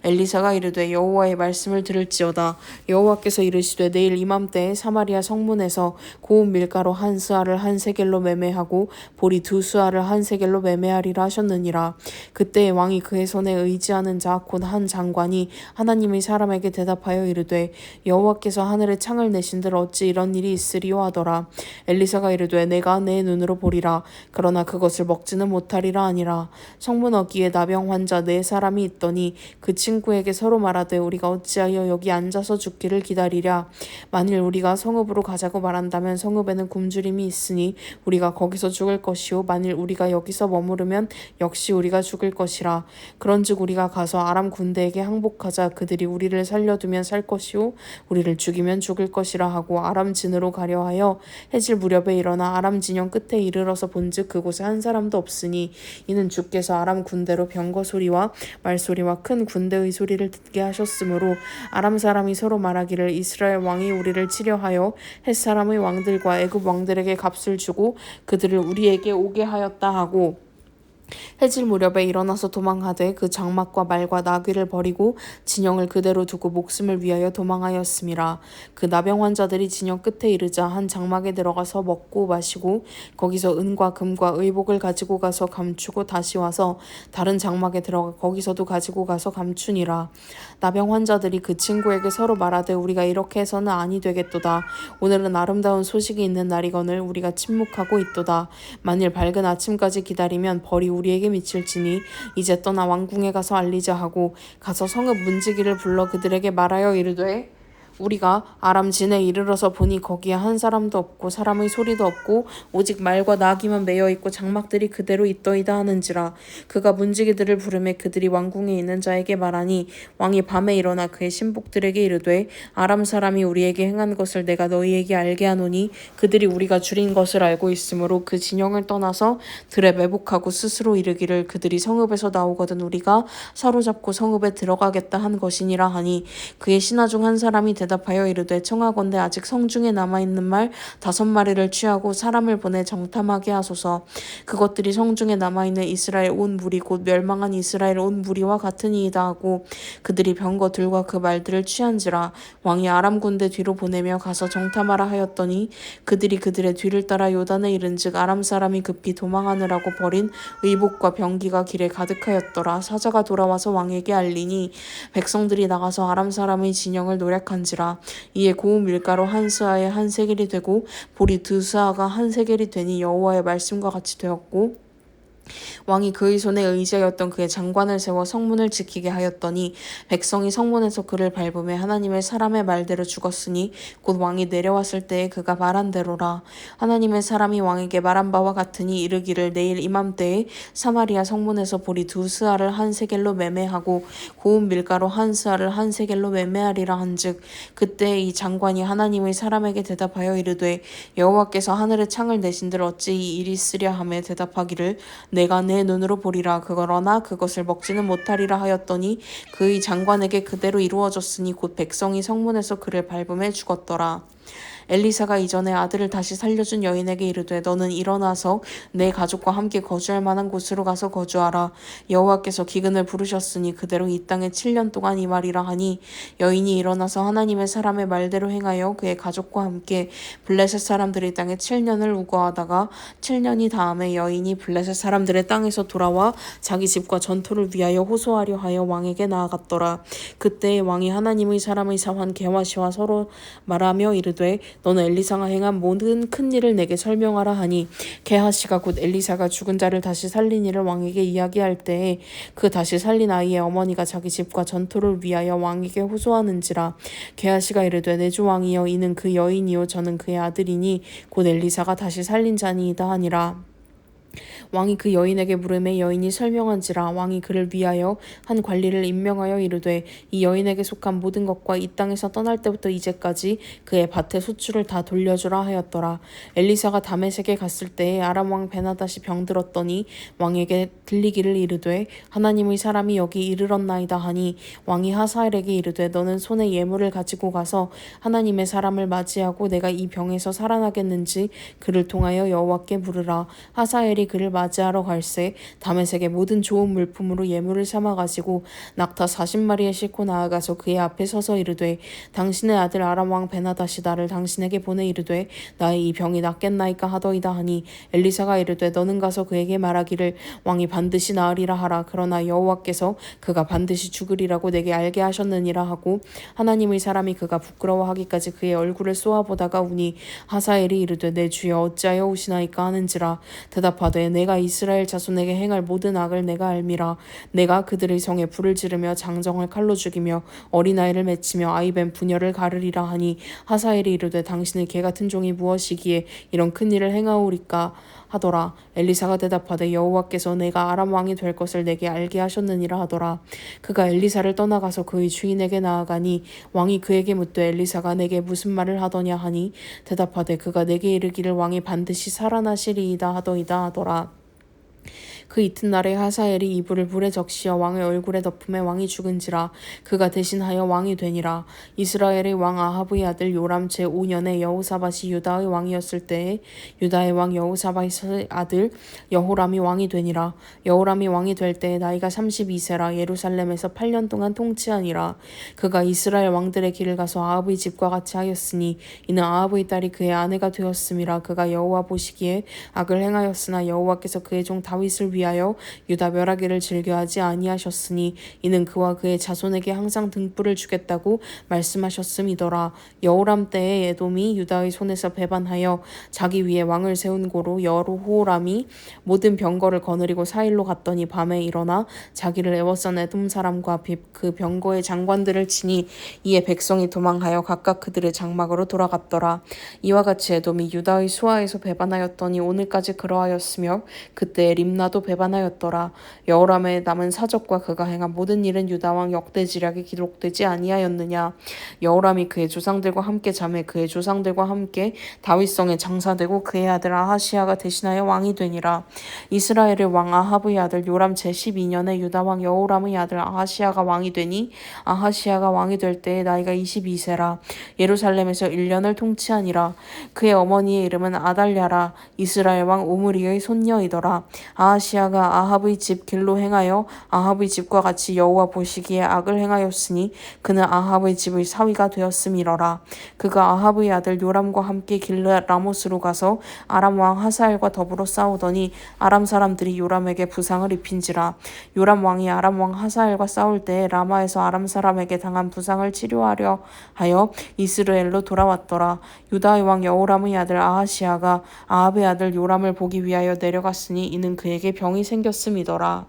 엘리사가 이르되 여호와의 말씀을 들을지어다. 여호와께서 이르시되 내일 이맘때에 사마리아 성문에서 고운 밀가루 한 스아를 한 세겔로 매매하고 보리 두 스아를 한 세겔로 매매하리라 하셨느니라. 그때 왕이 그의 손에 의지하는 자 곧 한 장관이 하나님의 사람에게 대답하여 이르되 여호와께서 하늘에 창을 내신들 어찌 이런 일이 있으리요 하더라. 엘리사가 이르되 내가 내 눈으로 보리라. 그러나 그것을 먹지는 못하리라 하니라. 성문 어귀에 나병 환자 4사람이 있더니 그 친구에게 서로 말하되 우리가 어찌하여 여기 앉아서 죽기를 기다리랴. 만일 우리가 성읍으로 가자고 말한다면 성읍에는 굶주림이 있으니 우리가 거기서 죽을 것이요 만일 우리가 여기서 머무르면 역시 우리가 죽을 것이라. 그런즉 우리가 가서 아람 군대에게 항복하자. 그들이 우리를 살려두면 살 것이요 우리를 죽이면 죽을 것이라 하고 아람 진으로 가려 하여 해질 무렵에 일어나 아람 진영 끝에 이르러서 본즉 그곳에 한 사람도 없으니 이는 주께서 아람 군대로 병거 소리와 말소리와 큰 군대의 소리를 듣게 하셨으므로 아람 사람이 서로 말하기를 이스라엘 왕이 우리를 치려하여 헷 사람의 왕들과 애굽 왕들에게 값을 주고 그들을 우리에게 오게 하였다 하고 해질 무렵에 일어나서 도망하되 그 장막과 말과 나귀를 버리고 진영을 그대로 두고 목숨을 위하여 도망하였음이라. 그 나병 환자들이 진영 끝에 이르자 한 장막에 들어가서 먹고 마시고 거기서 은과 금과 의복을 가지고 가서 감추고 다시 와서 다른 장막에 들어가 거기서도 가지고 가서 감추니라. 나병 환자들이 그 친구에게 서로 말하되 우리가 이렇게 해서는 아니 되겠도다. 오늘은 아름다운 소식이 있는 날이거늘 우리가 침묵하고 있도다. 만일 밝은 아침까지 기다리면 벌이 우리에게 미칠지니 이제 떠나 왕궁에 가서 알리자 하고 가서 성읍 문지기를 불러 그들에게 말하여 이르되 우리가 아람 진에 이르러서 보니 거기에 한 사람도 없고 사람의 소리도 없고 오직 말과 나귀만 매여 있고 장막들이 그대로 있더이다 하는지라. 그가 문지기들을 부르매 그들이 왕궁에 있는 자에게 말하니 왕이 밤에 일어나 그의 신복들에게 이르되 아람 사람이 우리에게 행한 것을 내가 너희에게 알게 하노니 그들이 우리가 줄인 것을 알고 있으므로 그 진영을 떠나서 들에 매복하고 스스로 이르기를 그들이 성읍에서 나오거든 우리가 사로잡고 성읍에 들어가겠다 한 것이니라 하니 그의 신하 중 한 사람이 대답하여 이르되 청하건대 아직 성중에 남아있는 말 5마리를 취하고 사람을 보내 정탐하게 하소서. 그것들이 성중에 남아있는 이스라엘 온 무리 곧 멸망한 이스라엘 온 무리와 같으니이다 하고 그들이 병거들과 그 말들을 취한지라. 왕이 아람 군대 뒤로 보내며 가서 정탐하라 하였더니 그들이 그들의 뒤를 따라 요단에 이른즉 아람 사람이 급히 도망하느라고 버린 의복과 병기가 길에 가득하였더라. 사자가 돌아와서 왕에게 알리니 백성들이 나가서 아람 사람의 진영을 노략한지라. 이에 고운 밀가루 한 스아에 한 세겔이 되고 보리 2스아가 한 세겔이 되니 여호와의 말씀과 같이 되었고 왕이 그의 손에 의지하였던 그의 장관을 세워 성문을 지키게 하였더니 백성이 성문에서 그를 밟음에 하나님의 사람의 말대로 죽었으니 곧 왕이 내려왔을 때에 그가 말한 대로라. 하나님의 사람이 왕에게 말한 바와 같으니 이르기를 내일 이맘때에 사마리아 성문에서 보리 2스아를 한 세겔로 매매하고 고운 밀가루 한 스아를 한 세겔로 매매하리라 한즉 그때 이 장관이 하나님의 사람에게 대답하여 이르되 여호와께서 하늘에 창을 내신들 어찌 이 일이 있으랴 하며 대답하기를 내가 내 눈으로 보리라. 그러나 그것을 먹지는 못하리라 하였더니 그의 장관에게 그대로 이루어졌으니 곧 백성이 성문에서 그를 밟음에 죽었더라. 엘리사가 이전에 아들을 다시 살려준 여인에게 이르되 너는 일어나서 내 가족과 함께 거주할 만한 곳으로 가서 거주하라. 여호와께서 기근을 부르셨으니 그대로 이 땅에 7년 동안 임하리라 하니 여인이 일어나서 하나님의 사람의 말대로 행하여 그의 가족과 함께 블레셋 사람들의 땅에 7년을 우거하다가 7년이 다음에 여인이 블레셋 사람들의 땅에서 돌아와 자기 집과 전토를 위하여 호소하려 하여 왕에게 나아갔더라. 그때 왕이 하나님의 사람의 사환 게하시와 서로 말하며 이르되 너는 엘리사가 행한 모든 큰 일을 내게 설명하라 하니 게하시가 곧 엘리사가 죽은 자를 다시 살린 일을 왕에게 이야기할 때에 그 다시 살린 아이의 어머니가 자기 집과 전토를 위하여 왕에게 호소하는지라. 게하시가 이르되 내 주 왕이여 이는 그 여인이요 저는 그의 아들이니 곧 엘리사가 다시 살린 자니이다 하니라. 왕이 그 여인에게 물으매 여인이 설명한지라. 왕이 그를 위하여 한 관리를 임명하여 이르되 이 여인에게 속한 모든 것과 이 땅에서 떠날 때부터 이제까지 그의 밭의 소출을 다 돌려주라 하였더라. 엘리사가 다메섹에 갔을 때에 아람 왕 베나다시 병들었더니 왕에게 들리기를 이르되 하나님의 사람이 여기 이르렀나이다 하니 왕이 하사엘에게 이르되 너는 손에 예물을 가지고 가서 하나님의 사람을 맞이하고 내가 이 병에서 살아나겠는지 그를 통하여 여호와께 물으라. 하사엘이 그를 맞이하러 갈새 다메섹의 모든 좋은 물품으로 예물을 삼아 가지고 낙타 40마리에 싣고 나아가서 그의 앞에 서서 이르되 당신의 아들 아람 왕 베나다시 나를 당신에게 보내 이르되 나의 이 병이 낫겠나이까 하더이다 하니 엘리사가 이르되 너는 가서 그에게 말하기를 왕이 반드시 나으리라 하라. 그러나 여호와께서 그가 반드시 죽으리라고 내게 알게 하셨느니라 하고 하나님의 사람이 그가 부끄러워하기까지 그의 얼굴을 쏘아보다가 우니 하사엘이 이르되 내 주여 어찌하여 오시나이까 하는지라. 대답하되 내가 이스라엘 자손에게 행할 모든 악을 내가 알미라. 내가 그들의 성에 불을 지르며 장정을 칼로 죽이며 어린아이를 맺히며 아이뱀 부녀를 가르리라 하니 하사엘이 이르되 당신의 개같은 종이 무엇이기에 이런 큰 일을 행하오리까 하더라. 엘리사가 대답하되 여호와께서 내가 아람 왕이 될 것을 내게 알게 하셨느니라 하더라. 그가 엘리사를 떠나가서 그의 주인에게 나아가니 왕이 그에게 묻되 엘리사가 내게 무슨 말을 하더냐 하니 대답하되 그가 내게 이르기를 왕이 반드시 살아나시리이다 하더이다 하더라. 그 이튿날에 하사엘이 이불을 불에 적시어 왕의 얼굴에 덮음에 왕이 죽은지라. 그가 대신하여 왕이 되니라. 이스라엘의 왕 아합의 아들 요람 제5년에 여호사밧이 유다의 왕이었을 때에 유다의 왕 여호사밧의 아들 여호람이 왕이 되니라. 여호람이 왕이 될 때에 나이가 32세라. 예루살렘에서 8년 동안 통치하니라. 그가 이스라엘 왕들의 길을 가서 아합의 집과 같이 하였으니 이는 아합의 딸이 그의 아내가 되었음이라. 그가 여호와 보시기에 악을 행하였으나 여호와께서 그의 종 다윗을 위하여 유다 멸하기를 즐겨하지 아니하셨으니 이는 그와 그의 자손에게 항상 등불을 주겠다고 말씀하셨음이더라. 여호람 때에 에돔이 유다의 손에서 배반하여 자기 위에 왕을 세운 고로 여호람이 모든 병거를 거느리고 사일로 갔더니 밤에 일어나 자기를 애워싼 에돔 사람과 그 병거의 장관들을 치니 이에 백성이 도망하여 각각 그들의 장막으로 돌아갔더라. 이와 같이 에돔이 유다의 수하에서 배반하였더니 오늘까지 그러하였으며 그때 림나도 배반하였더라. 여호람의 남은 사적과 그가 행한 모든 일은 유다왕 역대지략에 기록되지 아니하였느냐. 여호람이 그의 조상들과 함께 잠에 그의 조상들과 함께 다윗성에 장사되고 그의 아들 아하시아가 대신하여 왕이 되니라. 이스라엘의 왕 아합의 아들 요람 제12년에 유다왕 여호람의 아들 아하시아가 왕이 되니 아하시아가 왕이 될 때에 나이가 22세라. 예루살렘에서 1년을 통치하니라. 그의 어머니의 이름은 아달랴라. 이스라엘 왕 오므리의 손녀이더라. 아하시아가 아합의 집 길로 행하여 아합의 집과 같이 여호와 보시기에 악을 행하였으니 그는 아합의 집의 사위가 되었음이러라. 그가 아합의 아들 요람과 함께 길르앗 라못으로 가서 아람 왕 하사엘과 더불어 싸우더니 아람 사람들이 요람에게 부상을 입힌지라. 요람 왕이 아람 왕 하사엘과 싸울 때에 라마에서 아람 사람에게 당한 부상을 치료하려 하여 이스라엘로 돌아왔더라. 유다의 왕 여호람의 아들 아하시아가 아합의 아들 요람을 보기 위하여 내려갔으니 이는 그에게 병이 생겼음이더라.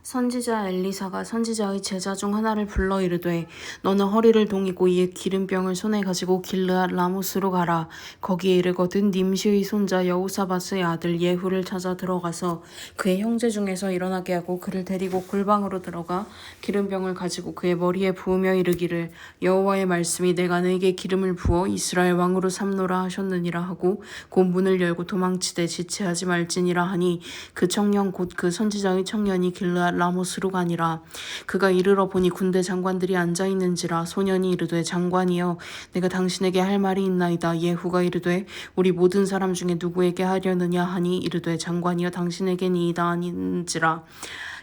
선지자 엘리사가 선지자의 제자 중 하나를 불러 이르되 너는 허리를 동이고 이에 기름병을 손에 가지고 길르앗 라못으로 가라. 거기에 이르거든 님시의 손자 여호사밧의 아들 예후를 찾아 들어가서 그의 형제 중에서 일어나게 하고 그를 데리고 골방으로 들어가 기름병을 가지고 그의 머리에 부으며 이르기를 여호와의 말씀이 내가 너에게 기름을 부어 이스라엘 왕으로 삼노라 하셨느니라 하고 곧 문을 열고 도망치되 지체하지 말지니라 하니 그 청년 곧 그 선지자의 청년이 길르앗 라모스로 가니라. 그가 이르러 보니 군대 장관들이 앉아 있는지라. 소년이 이르되 장관이여 내가 당신에게 할 말이 있나이다. 예후가 이르되 우리 모든 사람 중에 누구에게 하려느냐 하니 이르되 장관이여 당신에게니이다 하는지라.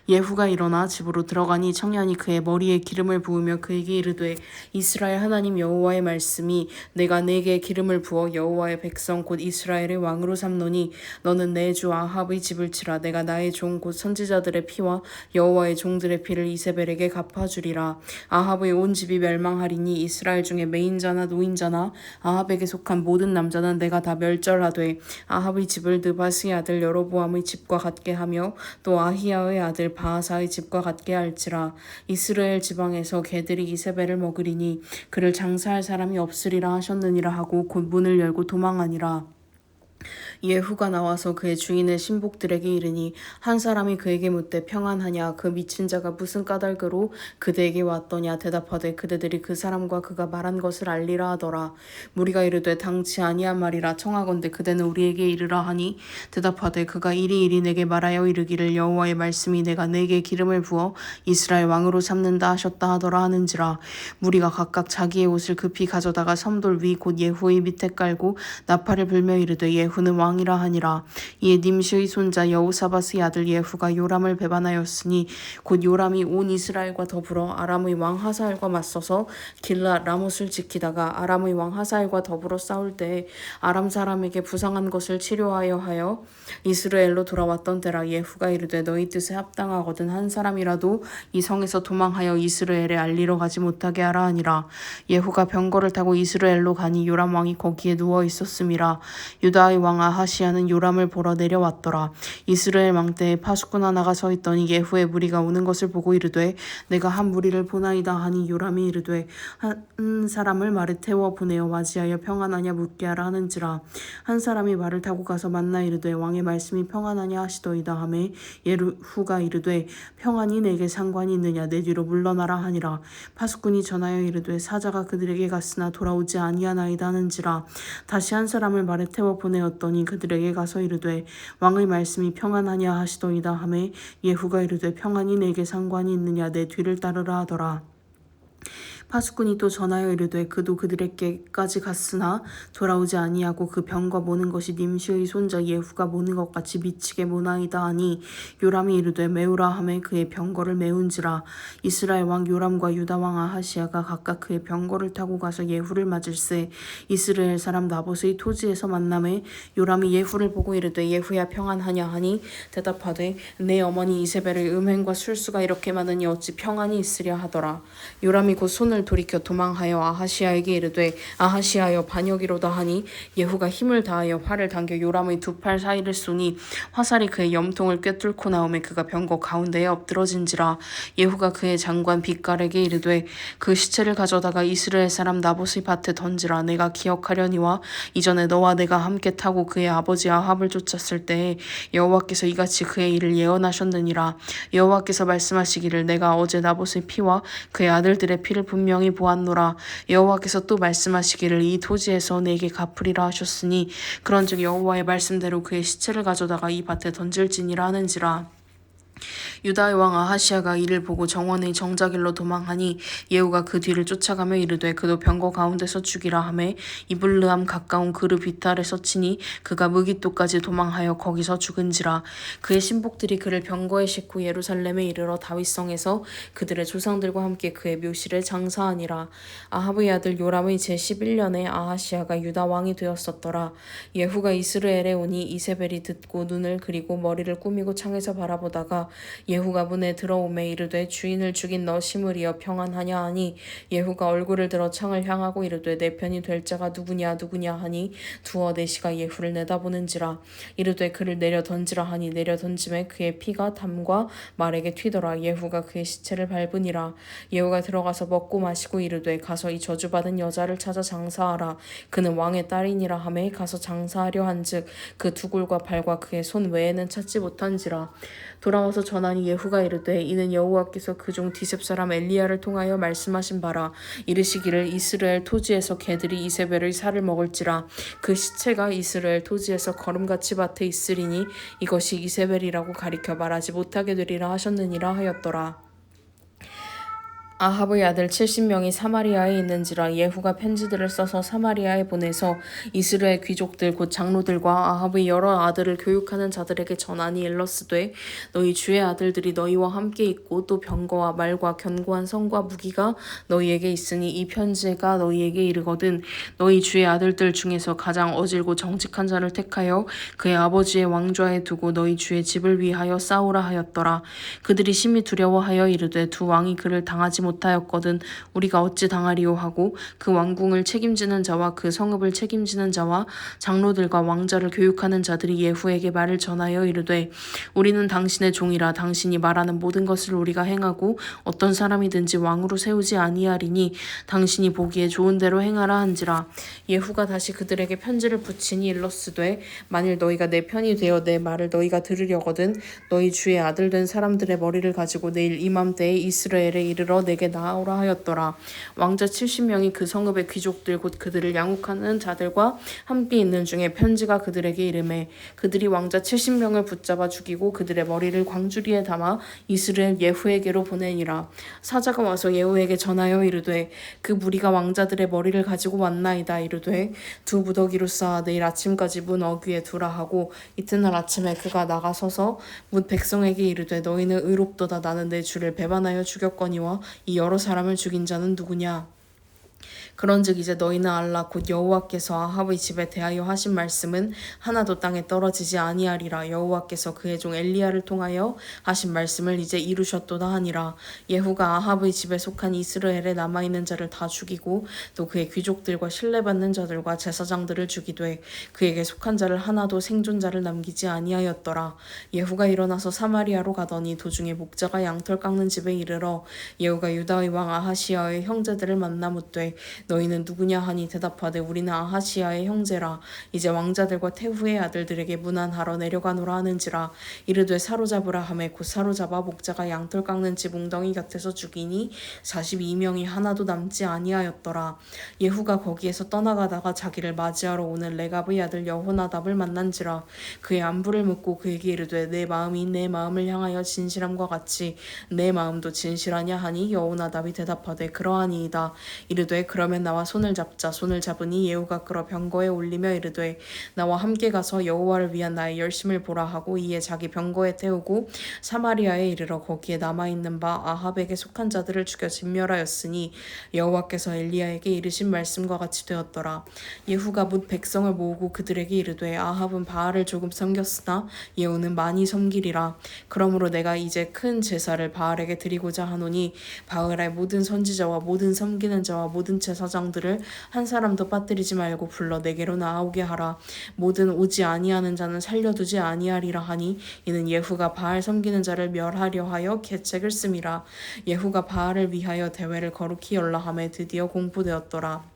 예후가 일어나 집으로 들어가니 청년이 그의 머리에 기름을 부으며 그에게 이르되 이스라엘 하나님 여호와의 말씀이 내가 네게 기름을 부어 여호와의 백성 곧 이스라엘의 왕으로 삼노니 너는 내 주 아합의 집을 치라. 내가 나의 종 곧 선지자들의 피와 여호와의 종들의 피를 이세벨에게 갚아주리라. 아합의 온 집이 멸망하리니 이스라엘 중에 매인자나 노인자나 아합에게 속한 모든 남자는 내가 다 멸절하되 아합의 집을 느바스의 아들 여로보암의 집과 같게 하며 또 아히야의 아들 바하사의 집과 같게 할지라. 이스라엘 지방에서 개들이 이세벨을 먹으리니 그를 장사할 사람이 없으리라 하셨느니라 하고 곧 문을 열고 도망하니라. 예후가 나와서 그의 주인의 신복들에게 이르니 한 사람이 그에게 묻되 평안하냐. 그 미친 자가 무슨 까닭으로 그대에게 왔더냐. 대답하되 그대들이 그 사람과 그가 말한 것을 알리라 하더라. 무리가 이르되 당치 아니한 말이라. 청하건대 그대는 우리에게 이르라 하니 대답하되 그가 이리 내게 말하여 이르기를 여호와의 말씀이 내가 네게 기름을 부어 이스라엘 왕으로 삼는다 하셨다 하더라 하는지라. 무리가 각각 자기의 옷을 급히 가져다가 섬돌 위 곧 예후의 밑에 깔고 나팔을 불며 이르되 예후는 왕이라 하니라. 이에 님시의 손자 여호사밧의 아들 예후가 요람을 배반하였으니 곧 요람이 온 이스라엘과 더불어 아람의 왕 하사엘과 맞서서 길라 라못을 지키다가 아람의 왕 하사엘과 더불어 싸울 때에 아람 사람에게 부상한 것을 치료하여 하여 이스라엘로 돌아왔던 때라. 예후가 이르되 너희 뜻에 합당하거든 한 사람이라도 이 성에서 도망하여 이스라엘에 알리러 가지 못하게 하라 하니라. 예후가 병거를 타고 이스라엘로 가니 요람 왕이 거기에 누워 있었음이라. 유다의 왕 아하시야는 요람을 보러 내려왔더라. 이스라엘 왕때에 파수꾼 하나가 서 있더니 예후의 무리가 오는 것을 보고 이르되 내가 한 무리를 보나이다 하니 요람이 이르되 한 사람을 말에 태워 보내어 맞이하여 평안하냐 묻게 하라 하는지라. 한 사람이 말을 타고 가서 만나 이르되 왕의 말씀이 평안하냐 하시더이다 하매 예후가 이르되 평안이 내게 상관이 있느냐 내 뒤로 물러나라 하니라. 파수꾼이 전하여 이르되 사자가 그들에게 갔으나 돌아오지 아니하나이다 하는지라. 다시 한 사람을 말에 태워 보내었더니 그들에게 가서 이르되 왕의 말씀이 평안하냐 하시더이다 하매 예후가 이르되 평안이 내게 상관이 있느냐 내 뒤를 따르라 하더라. 파수꾼이 또 전하여 이르되 그도 그들에게까지 갔으나 돌아오지 아니하고 그 병과 모는 것이 님시의 손자 예후가 모는 것 같이 미치게 모나이다 하니 요람이 이르되 메우라 하매 그의 병거를 메운지라. 이스라엘 왕 요람과 유다 왕 아하시야가 각각 그의 병거를 타고 가서 예후를 맞을세 이스라엘 사람 나봇의 토지에서 만남에 요람이 예후를 보고 이르되 예후야 평안하냐 하니 대답하되 내 어머니 이세벨의 음행과 술수가 이렇게 많으니 어찌 평안이 있으랴 하더라. 요람이 곧 손을 돌이켜 도망하여 아하시야에게 이르되 아하시야여 반역이로다 하니 예후가 힘을 다하여 활을 당겨 요람의 두 팔 사이를 쏘니 화살이 그의 염통을 꿰뚫고 나오매 그가 병거 가운데에 엎드러진지라. 예후가 그의 장관 빗갈에게 이르되 그 시체를 가져다가 이스라엘 사람 나봇의 밭에 던지라. 내가 기억하려니와 이전에 너와 내가 함께 타고 그의 아버지 아합을 쫓았을 때에 여호와께서 이같이 그의 일을 예언하셨느니라. 여호와께서 말씀하시기를 내가 어제 나봇의 피와 그의 아들들의 피를 분명히 보았노라. 여호와께서 또 말씀하시기를 이 토지에서 내게 갚으리라 하셨으니 그런즉 여호와의 말씀대로 그의 시체를 가져다가 이 밭에 던질지니라 하는지라. 유다의 왕 아하시야가 이를 보고 정원의 정자길로 도망하니 예후가 그 뒤를 쫓아가며 이르되 그도 병거 가운데서 죽이라 하매 이블르함 가까운 그르 비탈에서 치니 그가 무깃도까지 도망하여 거기서 죽은지라. 그의 신복들이 그를 병거에 싣고 예루살렘에 이르러 다윗성에서 그들의 조상들과 함께 그의 묘실에 장사하니라. 아합의 아들 요람의 제11년에 아하시야가 유다 왕이 되었었더라. 예후가 이스라엘에 오니 이세벨이 듣고 눈을 그리고 머리를 꾸미고 창에서 바라보다가 예후가 문에 들어오매 이르되 주인을 죽인 너 시므리여 평안하냐 하니 예후가 얼굴을 들어 창을 향하고 이르되 내 편이 될 자가 누구냐 하니 두어 내시가 예후를 내다보는지라. 이르되 그를 내려 던지라 하니 내려 던짐에 그의 피가 담과 말에게 튀더라. 예후가 그의 시체를 밟으니라. 예후가 들어가서 먹고 마시고 이르되 가서 이 저주받은 여자를 찾아 장사하라. 그는 왕의 딸이니라 하매 가서 장사하려 한즉 그 두골과 발과 그의 손 외에는 찾지 못한지라. 돌아와서 전하여 하니 예후가 이르되 이는 여호와께서 그 종 디셉 사람 엘리야를 통하여 말씀하신 바라. 이르시기를 이스라엘 토지에서 개들이 이세벨의 살을 먹을지라. 그 시체가 이스라엘 토지에서 거름같이 밭에 있으리니 이것이 이세벨이라고 가리켜 말하지 못하게 되리라 하셨느니라 하였더라. 아합의 아들 70명이 사마리아에 있는지라. 예후가 편지들을 써서 사마리아에 보내서 이스라엘 귀족들 곧 장로들과 아합의 여러 아들을 교육하는 자들에게 전하니 일러스되 너희 주의 아들들이 너희와 함께 있고 또 병거와 말과 견고한 성과 무기가 너희에게 있으니 이 편지가 너희에게 이르거든 너희 주의 아들들 중에서 가장 어질고 정직한 자를 택하여 그의 아버지의 왕좌에 두고 너희 주의 집을 위하여 싸우라 하였더라. 그들이 심히 두려워하여 이르되 두 왕이 그를 당하지 못하였거든 우리가 어찌 당하리요 하고 그 왕궁을 책임지는 자와 그 성읍을 책임지는 자와 장로들과 왕자를 교육하는 자들이 예후에게 말을 전하여 이르되 우리는 당신의 종이라. 당신이 말하는 모든 것을 우리가 행하고 어떤 사람이든지 왕으로 세우지 아니하리니 당신이 보기에 좋은 대로 행하라 한지라. 예후가 다시 그들에게 편지를 붙이니 일러스되 만일 너희가 내 편이 되어 내 말을 너희가 들으려거든 너희 주의 아들 된 사람들의 머리를 가지고 내일 이맘때에 이스라엘에 이르러 내게 나아오라 하였더라. 왕자 70명이 그 성읍의 귀족들 곧 그들을 양육하는 자들과 함께 있는 중에 편지가 그들에게 이르매 그들이 왕자 70명을 붙잡아 죽이고 그들의 머리를 광주리에 담아 이스라엘 예후에게로 보내니라. 사자가 와서 예후에게 전하여 이르되 그 무리가 왕자들의 머리를 가지고 왔나이다. 이르되 두 무더기로 쌓아 내일 아침까지 문 어귀에 두라 하고 이튿날 아침에 그가 나가서서 문 백성에게 이르되 너희는 의롭도다. 나는 내 주를 배반하여 죽였거니와 이 여러 사람을 죽인 자는 누구냐. 그런즉 이제 너희는 알라. 곧 여호와께서 아합의 집에 대하여 하신 말씀은 하나도 땅에 떨어지지 아니하리라. 여호와께서 그의 종 엘리야를 통하여 하신 말씀을 이제 이루셨도다 하니라. 예후가 아합의 집에 속한 이스라엘에 남아있는 자를 다 죽이고 또 그의 귀족들과 신뢰받는 자들과 제사장들을 죽이되 그에게 속한 자를 하나도 생존자를 남기지 아니하였더라. 예후가 일어나서 사마리아로 가더니 도중에 목자가 양털 깎는 집에 이르러 예후가 유다의 왕 아하시야의 형제들을 만나 묻되 너희는 누구냐 하니 대답하되 우리는 아하시야의 형제라. 이제 왕자들과 태후의 아들들에게 문안하러 내려가노라 하는지라. 이르되 사로잡으라 하매 곧 사로잡아 목자가 양털 깎는 집 웅덩이 곁에서 죽이니 42명이 하나도 남지 아니하였더라. 예후가 거기에서 떠나가다가 자기를 맞이하러 오는 레갑의 아들 여호나답을 만난지라. 그의 안부를 묻고 그에게 이르되 내 마음이 내 마음을 향하여 진실함과 같이 내 마음도 진실하냐 하니 여호나답이 대답하되 그러하니이다. 이르되 그러면 나와 손을 잡자. 손을 잡으니 예후가 끌어 병거에 올리며 이르되 나와 함께 가서 여호와를 위한 나의 열심을 보라 하고 이에 자기 병거에 태우고 사마리아에 이르러 거기에 남아있는 바 아합에게 속한 자들을 죽여 진멸하였으니 여호와께서 엘리야에게 이르신 말씀과 같이 되었더라. 예후가 뭇 백성을 모으고 그들에게 이르되 아합은 바알을 조금 섬겼으나 예후는 많이 섬기리라. 그러므로 내가 이제 큰 제사를 바알에게 드리고자 하노니 바알의 모든 선지자와 모든 섬기는 자와 모든 제사장들을 한 사람도 빠뜨리지 말고 불러 내게로 나아오게 하라. 모든 오지 아니하는 자는 살려두지 아니하리라 하니 이는 예후가 바알 섬기는 자를 멸하려 하여 계책을 씀이라. 예후가 바알을 위하여 대회를 거룩히 열라 하매 드디어 공포되었더라.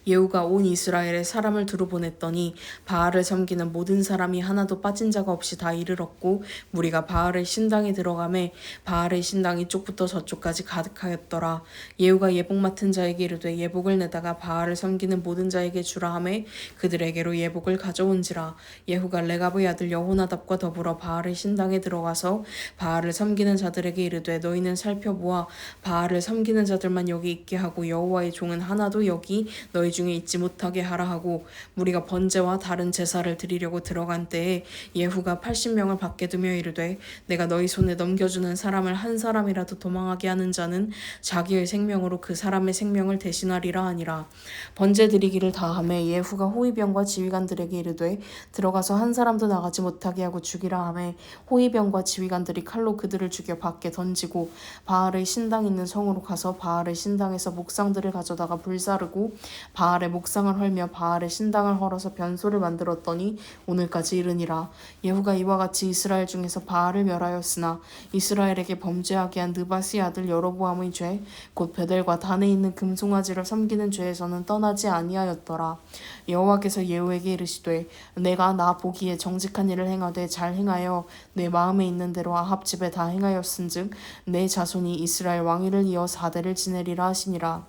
예후가 온 이스라엘에 사람을 두루 보냈더니 바알을 섬기는 모든 사람이 하나도 빠진 자가 없이 다 이르렀고 무리가 바알의 신당에 들어가매 바알의 신당이 이쪽부터 저쪽까지 가득하였더라. 예후가 예복 맡은 자에게 이르되 예복을 내다가 바알을 섬기는 모든 자에게 주라 하매 그들에게로 예복을 가져온지라. 예후가 레갑의 아들 여호나답과 더불어 바알의 신당에 들어가서 바알을 섬기는 자들에게 이르되 너희는 살펴보아 바알을 섬기는 자들만 여기 있게 하고 여호와의 종은 하나도 여기 너희 중에 있지 못하게 하라 하고 무리가 번제와 다른 제사를 드리려고 들어간 때에 예후가 80명을 밖에 두며 이르되 내가 너희 손에 넘겨주는 사람을 한 사람이라도 도망하게 하는 자는 자기의 생명으로 그 사람의 생명을 대신하리라 하니라. 번제 드리기를 다하매 예후가 호위병과 지휘관들에게 이르되 들어가서 한 사람도 나가지 못하게 하고 죽이라 하매 호위병과 지휘관들이 칼로 그들을 죽여 밖에 던지고 바알의 신당 있는 성으로 가서 바알의 신당에서 목상들을 가져다가 불사르고 바알의 목상을 헐며 바알의 신당을 헐어서 변소를 만들었더니 오늘까지 이르니라. 예후가 이와 같이 이스라엘 중에서 바알을 멸하였으나 이스라엘에게 범죄하게 한 느바스의 아들 여로보암의 죄 곧 베델과 단에 있는 금송아지를 섬기는 죄에서는 떠나지 아니하였더라. 여호와께서 예후에게 이르시되 내가 나 보기에 정직한 일을 행하되 잘 행하여 내 마음에 있는 대로 아합 집에 다 행하였은즉 내 자손이 이스라엘 왕위를 이어 4대를 지내리라 하시니라.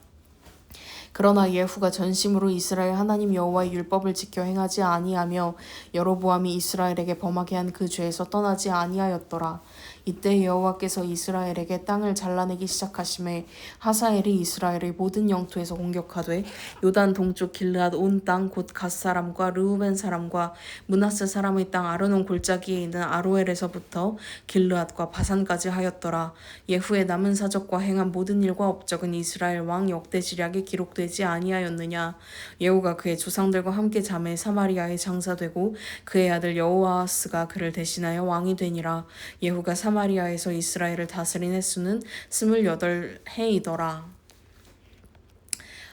그러나 예후가 전심으로 이스라엘 하나님 여호와의 율법을 지켜 행하지 아니하며 여로보암이 이스라엘에게 범하게 한 그 죄에서 떠나지 아니하였더라. 이때 여호와께서 이스라엘에게 땅을 잘라내기 시작하심에 하사엘이 이스라엘의 모든 영토에서 공격하되 요단 동쪽 길르앗 온 땅 곧 갓 사람과 르우벤 사람과 므낫세 사람의 땅 아르논 골짜기에 있는 아로엘에서부터 길르앗과 바산까지 하였더라. 예후의 남은 사적과 행한 모든 일과 업적은 이스라엘 왕 역대지략에 기록되지 아니하였느냐. 예후가 그의 조상들과 함께 잠에 사마리아에 장사되고 그의 아들 여호아하스가 그를 대신하여 왕이 되니라. 예후가 사마리아에서 이스라엘을 다스린 횟수는 28해이더라.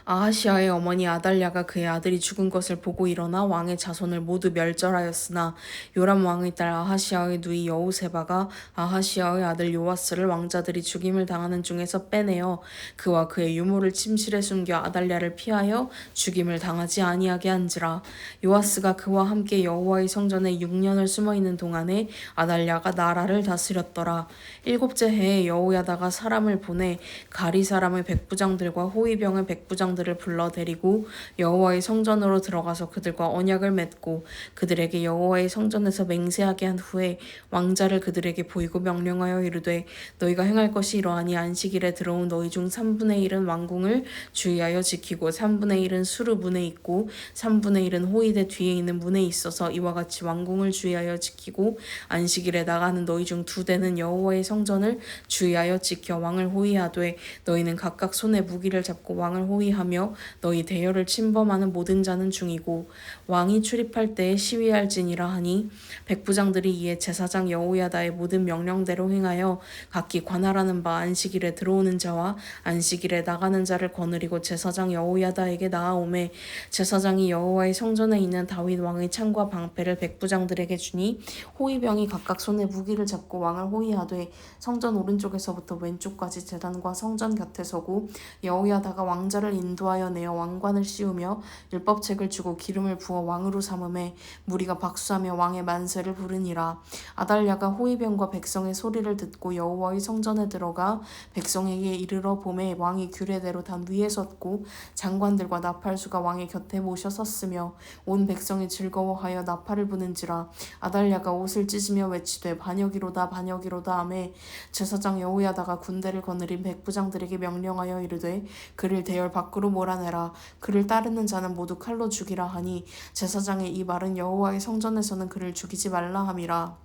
아하시아의 어머니 아달랴가 그의 아들이 죽은 것을 보고 일어나 왕의 자손을 모두 멸절하였으나 요람 왕의 딸 아하시아의 누이 여호세바가 아하시아의 아들 요아스를 왕자들이 죽임을 당하는 중에서 빼내어 그와 그의 유모를 침실에 숨겨 아달랴를 피하여 죽임을 당하지 아니하게 한지라. 요아스가 그와 함께 여호와의 성전에 6년을 숨어있는 동안에 아달랴가 나라를 다스렸더라. 7째 해에 여호야다가 사람을 보내 가리 사람의 백부장들과 호위병의 백부장들을 불러 데리고 여호와의 성전으로 들어가서 그들과 언약을 맺고 그들에게 여호와의 성전에서 맹세하게 한 후에 왕자를 그들에게 보이고 명령하여 이르되 너희가 행할 것이 이러하니 안식일에 들어온 너희 중 3분의 1은 왕궁을 주의하여 지키고 3분의 1은 수르 문에 있고 3분의 1은 호위대 뒤에 있는 문에 있어서 이와 같이 왕궁을 주의하여 지키고 안식일에 나가는 너희 중 2대는 여호와의 성전을 주의하여 지켜 왕을 호위하되 너희는 각각 손에 무기를 잡고 왕을 호위하며 너희 대열을 침범하는 모든 자는 중이고 왕이 출입할 때에 시위할지니라 하니 백부장들이 이에 제사장 여호야다의 모든 명령대로 행하여 각기 관할하는 바 안식일에 들어오는 자와 안식일에 나가는 자를 거느리고 제사장 여호야다에게 나아오매 제사장이 여호와의 성전에 있는 다윗 왕의 창과 방패를 백부장들에게 주니 호위병이 각각 손에 무기를 잡고 왕을 호위하되 성전 오른쪽에서부터 왼쪽까지 제단과 성전 곁에 서고 여호야다가 왕자를 인도하여 내어 왕관을 씌우며 율법책을 주고 기름을 부어 왕으로 삼음에 무리가 박수하며 왕의 만세를 부르니라. 아달랴가 호위병과 백성의 소리를 듣고 여호와의 성전에 들어가 백성에게 이르러 보매 왕이 규례대로 단 위에 섰고 장관들과 나팔수가 왕의 곁에 모셔 섰으며 온 백성이 즐거워하여 나팔을 부는지라. 아달랴가 옷을 찢으며 외치되 반역이로다 반역이로다 하매 제사장 여호야다가 군대를 거느린 백부장들에게 명령하여 이르되 그를 대열 밖으로 몰아내라. 그를 따르는 자는 모두 칼로 죽이라 하니 제사장의 이 말은 여호와의 성전에서는 그를 죽이지 말라 함이라.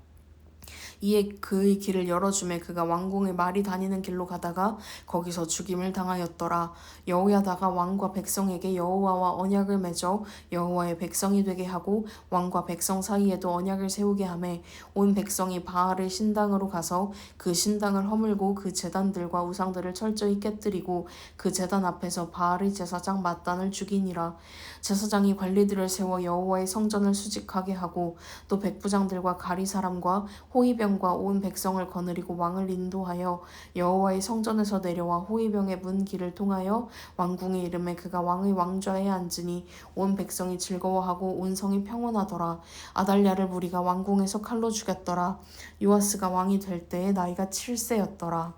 이에 그의 길을 열어주매 그가 왕궁의 말이 다니는 길로 가다가 거기서 죽임을 당하였더라. 여호야다가 왕과 백성에게 여호와와 언약을 맺어 여호와의 백성이 되게 하고 왕과 백성 사이에도 언약을 세우게 하매 온 백성이 바알의 신당으로 가서 그 신당을 허물고 그 제단들과 우상들을 철저히 깨뜨리고 그 제단 앞에서 바알의 제사장 맏단을 죽이니라. 제사장이 관리들을 세워 여호와의 성전을 수직하게 하고 또 백부장들과 가리 사람과 호위병과 온 백성을 거느리고 왕을 인도하여 여호와의 성전에서 내려와 호위병의 문 길을 통하여 왕궁에 이르매 그가 왕의 왕좌에 앉으니 온 백성이 즐거워하고 온 성이 평온하더라. 아달랴를 무리가 왕궁에서 칼로 죽였더라. 요아스가 왕이 될 때에 나이가 7세였더라.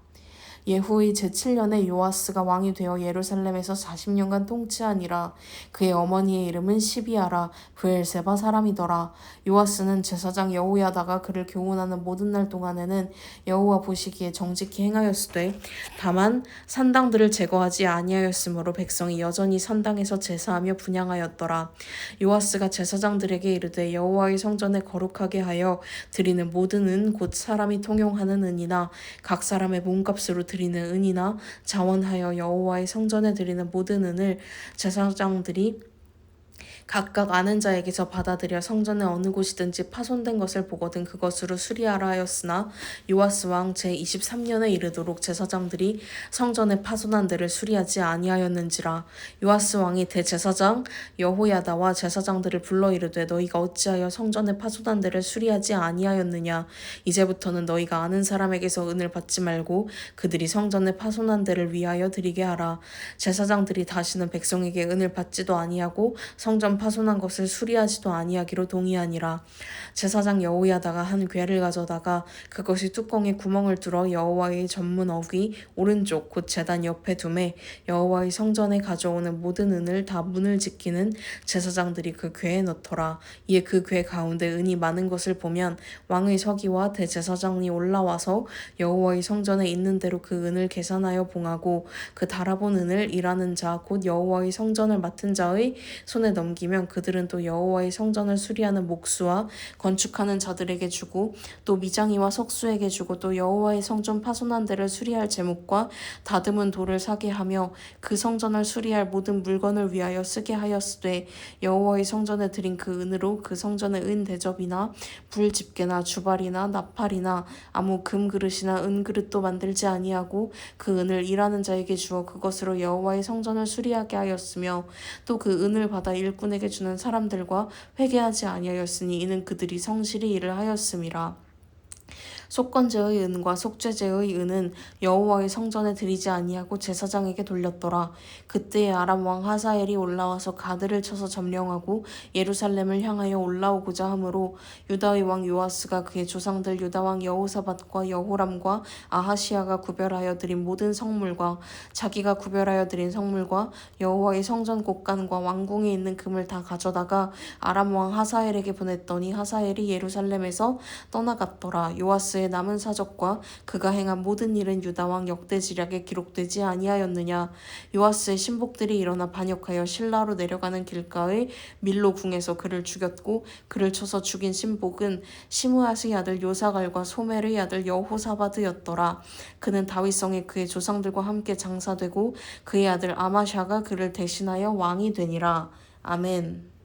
예후의 제7년에 요아스가 왕이 되어 예루살렘에서 40년간 통치하니라. 그의 어머니의 이름은 시비아라 브엘세바 사람이더라. 요아스는 제사장 여호야다가 그를 교훈하는 모든 날 동안에는 여호와 보시기에 정직히 행하였으되 다만 산당들을 제거하지 아니하였으므로 백성이 여전히 산당에서 제사하며 분향하였더라. 요아스가 제사장들에게 이르되 여호와의 성전에 거룩하게 하여 드리는 모든 은 곧 사람이 통용하는 은이나 각 사람의 몸값으로 드리는 은이나 자원하여 여호와의 성전에 드리는 모든 은을 제사장들이 각각 아는 자에게서 받아들여 성전의 어느 곳이든지 파손된 것을 보거든 그것으로 수리하라 하였으나 요아스 왕 제23년에 이르도록 제사장들이 성전의 파손한 데를 수리하지 아니하였는지라. 요아스 왕이 대제사장 여호야다와 제사장들을 불러 이르되 너희가 어찌하여 성전의 파손한 데를 수리하지 아니하였느냐. 이제부터는 너희가 아는 사람에게서 은을 받지 말고 그들이 성전의 파손한 데를 위하여 드리게 하라. 제사장들이 다시는 백성에게 은을 받지도 아니하고 성전 파손한 것을 수리하지도 아니하기로 동의하니라. 제사장 여호야다가 한 괴를 가져다가 그것이 뚜껑에 구멍을 뚫어 여호와의 전문 어귀 오른쪽 곧 제단 옆에 두매 여호와의 성전에 가져오는 모든 은을 다 문을 지키는 제사장들이 그 괴에 넣더라. 이에 그 괴 가운데 은이 많은 것을 보면 왕의 서기와 대제사장이 올라와서 여호와의 성전에 있는 대로 그 은을 계산하여 봉하고 그 달아본 은을 일하는 자 곧 여호와의 성전을 맡은 자의 손에 넘기면 그들은 또 여호와의 성전을 수리하는 목수와 건축하는 자들에게 주고 또 미장이와 석수에게 주고 또 여호와의 성전 파손한 데를 수리할 제목과 다듬은 돌을 사게 하며 그 성전을 수리할 모든 물건을 위하여 쓰게 하였으되 여호와의 성전에 드린 그 은으로 그 성전의 은 대접이나 불 집게나 주발이나 나팔이나 아무 금 그릇이나 은 그릇도 만들지 아니하고 그 은을 일하는 자에게 주어 그것으로 여호와의 성전을 수리하게 하였으며 또 그 은을 받아 일꾼에게 주는 사람들과 회개하지 아니하였으니 이는 그들이 성실히 일을 하였음이라. 속건제의 은과 속죄제의 은은 여호와의 성전에 드리지 아니하고 제사장에게 돌렸더라. 그때에 아람 왕 하사엘이 올라와서 가드를 쳐서 점령하고 예루살렘을 향하여 올라오고자 하므로 유다의 왕 요아스가 그의 조상들 유다 왕 여호사밧과 여호람과 아하시야가 구별하여 드린 모든 성물과 자기가 구별하여 드린 성물과 여호와의 성전 곳간과 왕궁에 있는 금을 다 가져다가 아람 왕 하사엘에게 보냈더니 하사엘이 예루살렘에서 떠나갔더라. 요아스의 남은 사적과 그가 행한 모든 일은 유다 왕 역대지략에 기록되지 아니하였느냐. 요아스의 신복들이 일어나 반역하여 실라로 내려가는 길가의 밀로 궁에서 그를 죽였고 그를 쳐서 죽인 신복은 시므앗의 아들 요사갈과 소멜의 아들 여호사바드였더라. 그는 다윗성에 그의 조상들과 함께 장사되고 그의 아들 아마샤가 그를 대신하여 왕이 되니라. 아멘.